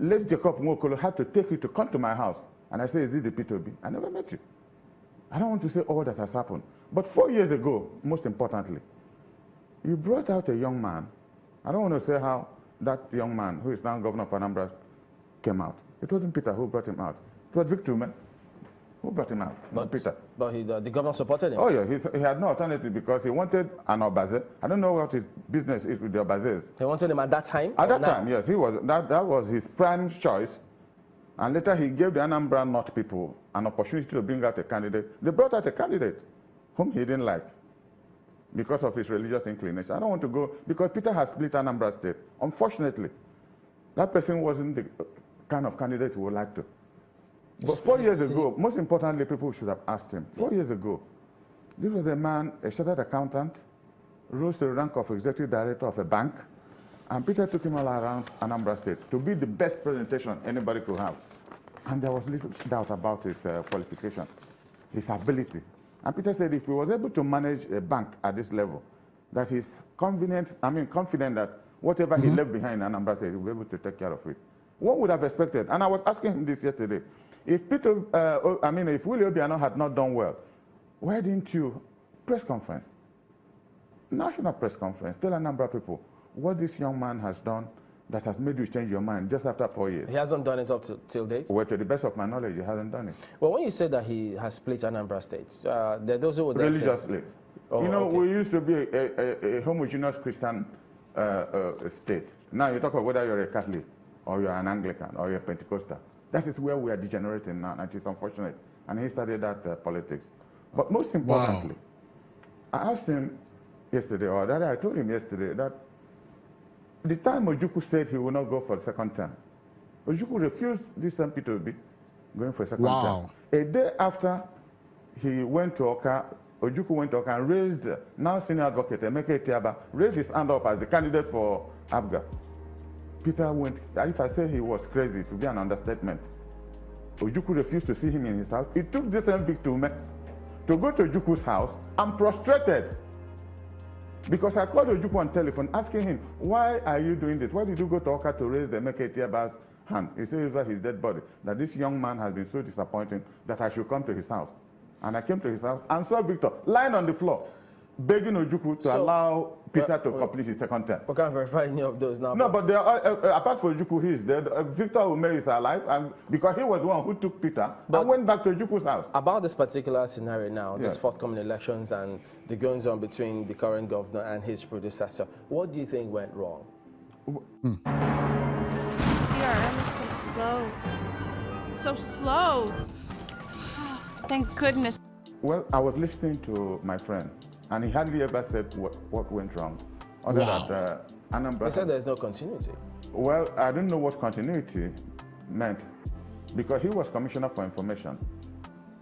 late Jacob Nwokolo had to take you to come to my house. And I said, is it the P2B? I never met you. I don't want to say all that has happened. But 4 years ago, most importantly, you brought out a young man. I don't want to say how that young man, who is now governor of Anambra, came out. It wasn't Peter who brought him out. It was Victor who brought him out, not Peter. But the governor supported him. Oh, yeah. He had no alternative because he wanted an Obaze. I don't know what his business is with the Obazes. He wanted him at that time? At that time, yes. That was his prime choice. And later he gave the Anambra North people an opportunity to bring out a candidate. They brought out a candidate whom he didn't like because of his religious inclination. I don't want to go, because Peter has split Anambra State. Unfortunately, that person wasn't the kind of candidate we would like to. But 4 years ago, most importantly, people should have asked him. 4 years ago, this was a man, a chartered accountant, rose to the rank of executive director of a bank, and Peter took him all around Anambra State to be the best presentation anybody could have. And there was little doubt about his qualification, his ability. And Peter said if he was able to manage a bank at this level, that he's confident that whatever he left behind in Anambra State, he'll be able to take care of it. One would have expected, and I was asking him this yesterday, if if Willie Obiano had not done well, why didn't you press conference, national press conference, tell Anambra people what this young man has done that has made you change your mind just after 4 years? He hasn't done it up till date? Well, to the best of my knowledge, he hasn't done it. Well, when you say that he has split Anambra State, there are those who would religiously. Say, oh, you know, okay. We used to be a homogeneous Christian state. Now you talk about whether you're a Catholic or you're an Anglican or you're a Pentecostal. That is where we are degenerating now, and it's unfortunate. And he started that politics. But most importantly, I asked him yesterday, or rather I told him yesterday, that the time Ojukwu said he will not go for a second term, Ojukwu refused this MP to be going for a second term. A day after he went to Oka, Ojukwu went to Oka and raised, now senior advocate Emeka Etiaba, raised his hand up as the candidate for ABGA. Peter went, if I say he was crazy, it would be an understatement. Ojukwu refused to see him in his house. It took this Victor to go to Ojukwu's house and prostrated. Because I called Ojukwu on telephone asking him, why are you doing this? Why did you go to Oka to raise the Emeka Etiaba's hand? He said it was his dead body, that this young man has been so disappointing that I should come to his house. And I came to his house and saw Victor lying on the floor, begging Ojukwu to allow Peter to complete his second term. We can't verify any of those now. No, but there are, apart from Ojukwu, he is dead. Victor Ume is alive, and because he was the one who took Peter and went back to Ojukwu's house. About this particular scenario now, these forthcoming elections and the goings on between the current governor and his predecessor, what do you think went wrong? CRM is so slow. So slow. Thank goodness. Well, I was listening to my friend, and he hardly ever said what went wrong. Other than Anambra. He said there's no continuity. Well, I don't know what continuity meant, because he was Commissioner for Information.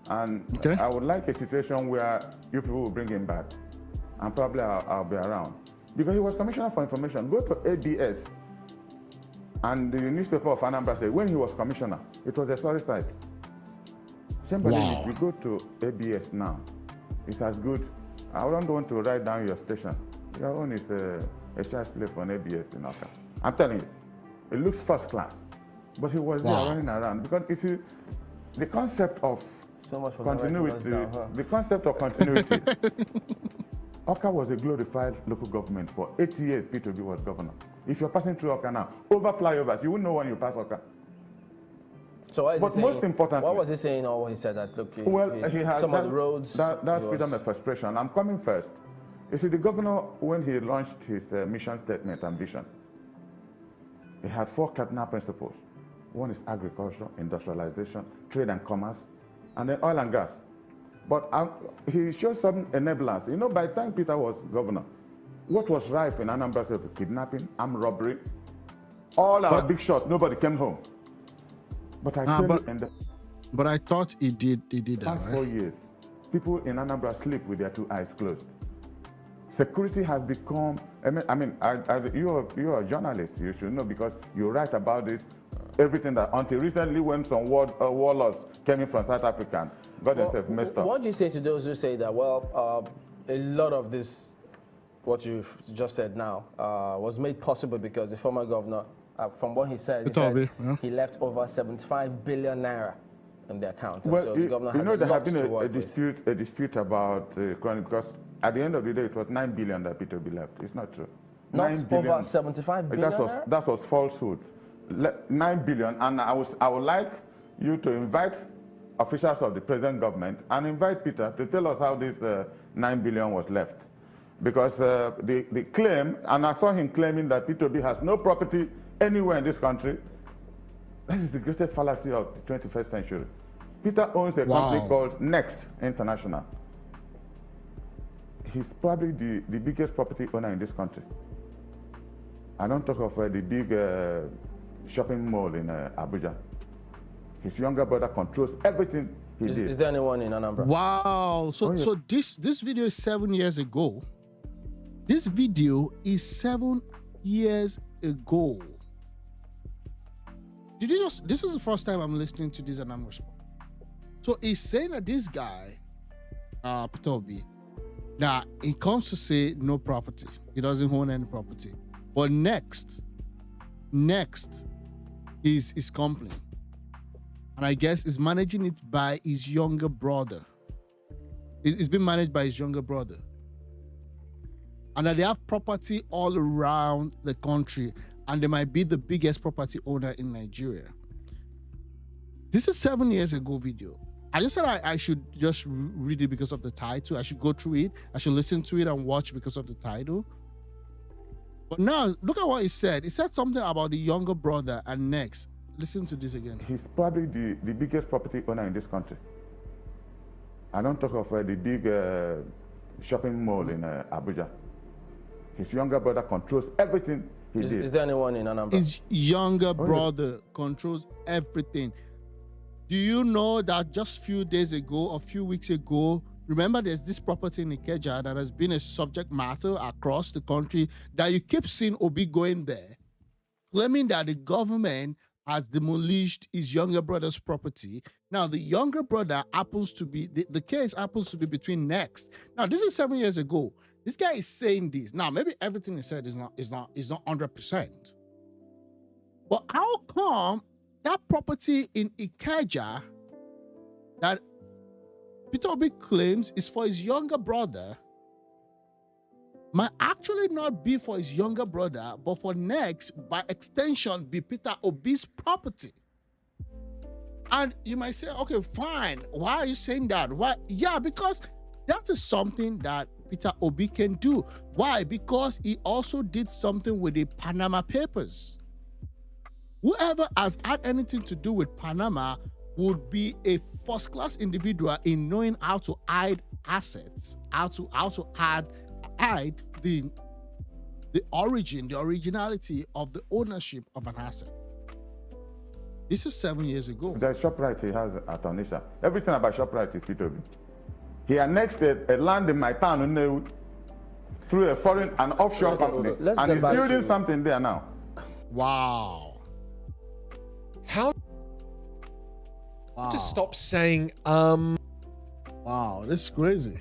And I would like a situation where you people will bring him back, and probably I'll be around. Because he was Commissioner for Information. Go to ABS, and the newspaper of Anambra said when he was Commissioner, it was a sorry sight. Chamberlain, if you go to ABS now, it's as good. I don't want to write down your station. Your own is a child's play for an ABS in Oka. I'm telling you, it looks first class. But he was there running around. Because it's the concept of continuity, the concept of continuity. Oka was a glorified local government for 8 years. P2B was governor. If you're passing through Oka now, over flyovers, you wouldn't know when you pass Oka. So what is but most importantly, what was he saying, or what he said that look? He had some of the roads. That's freedom of expression. I'm coming first. You see, the governor, when he launched his mission statement and vision, he had 4 cardinal principles. One is agriculture, industrialization, trade and commerce, and then oil and gas. But he showed some enablers. You know, by the time Peter was governor, what was rife in Anambra State? Kidnapping, armed robbery, all our big shots. Nobody came home. But I tell you, but I thought he did that, past 4 years, people in Anambra sleep with their 2 eyes closed. Security has become, you're a journalist, you should know, because you write about this, everything that, until recently when some warlords came in from South Africa and got themselves messed up. What do you say to those who say that, well, a lot of this, what you've just said now, was made possible because the former governor from what he said, he left over 75 billion naira in the account. Well, so the governor you know, there has been a dispute about the because at the end of the day, it was 9 billion that P2B left. It's not true. Not over 75 billion. That was falsehood. 9 billion, and I would like you to invite officials of the present government and invite Peter to tell us how this 9 billion was left. Because the claim, and I saw him claiming that P2B has no property anywhere in this country. This is the greatest fallacy of the 21st century. Peter owns a company called Next International. He's probably the biggest property owner in this country. I don't talk of the big shopping mall in Abuja. His younger brother controls everything he did. Is there anyone in Anambra? Wow. So this video is 7 years ago. This video is 7 years ago. Did you just? This is the first time I'm listening to this and I'm responding. So he's saying that this guy, P2B, now he comes to say no property. He doesn't own any property. But next is his company. And I guess is managing it by his younger brother. It's been managed by his younger brother. And that they have property all around the country, and they might be the biggest property owner in Nigeria. This is 7 years ago video. I just said I should just read it because of the title. I should go through it. I should listen to it and watch because of the title. But now, look at what he said. He said something about the younger brother and next. Listen to this again. He's probably the biggest property owner in this country. I don't talk of the big shopping mall in Abuja. His younger brother controls everything he did. Is there anyone in Anambra? His younger brother controls everything. Do you know that just a few days ago, a few weeks ago, remember there's this property in Ikeja that has been a subject matter across the country that you keep seeing Obi going there, claiming that the government has demolished his younger brother's property. Now, the younger brother happens to be, the case happens to be between Next. Now, this is 7 years ago. This guy is saying this. Now, maybe everything he said is not 100%. But how come that property in Ikeja that P2B claims is for his younger brother might actually not be for his younger brother, but for Next, by extension, be Peter Obi's property? And you might say, okay, fine. Why are you saying that? Why? Yeah, because that is something that Peter Obi can do. Why? Because he also did something with the Panama Papers. Whoever has had anything to do with Panama would be a first-class individual in knowing how to hide assets, how to hide the originality of the ownership of an asset. This is 7 years ago. The ShopRite he has at Onisha. Everything about ShopRite is P2B. He annexed a land in my town through an offshore company, and he's building something there now. Wow. How to stop saying Wow, this is crazy.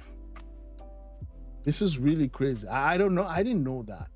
This is really crazy. I don't know. I didn't know that.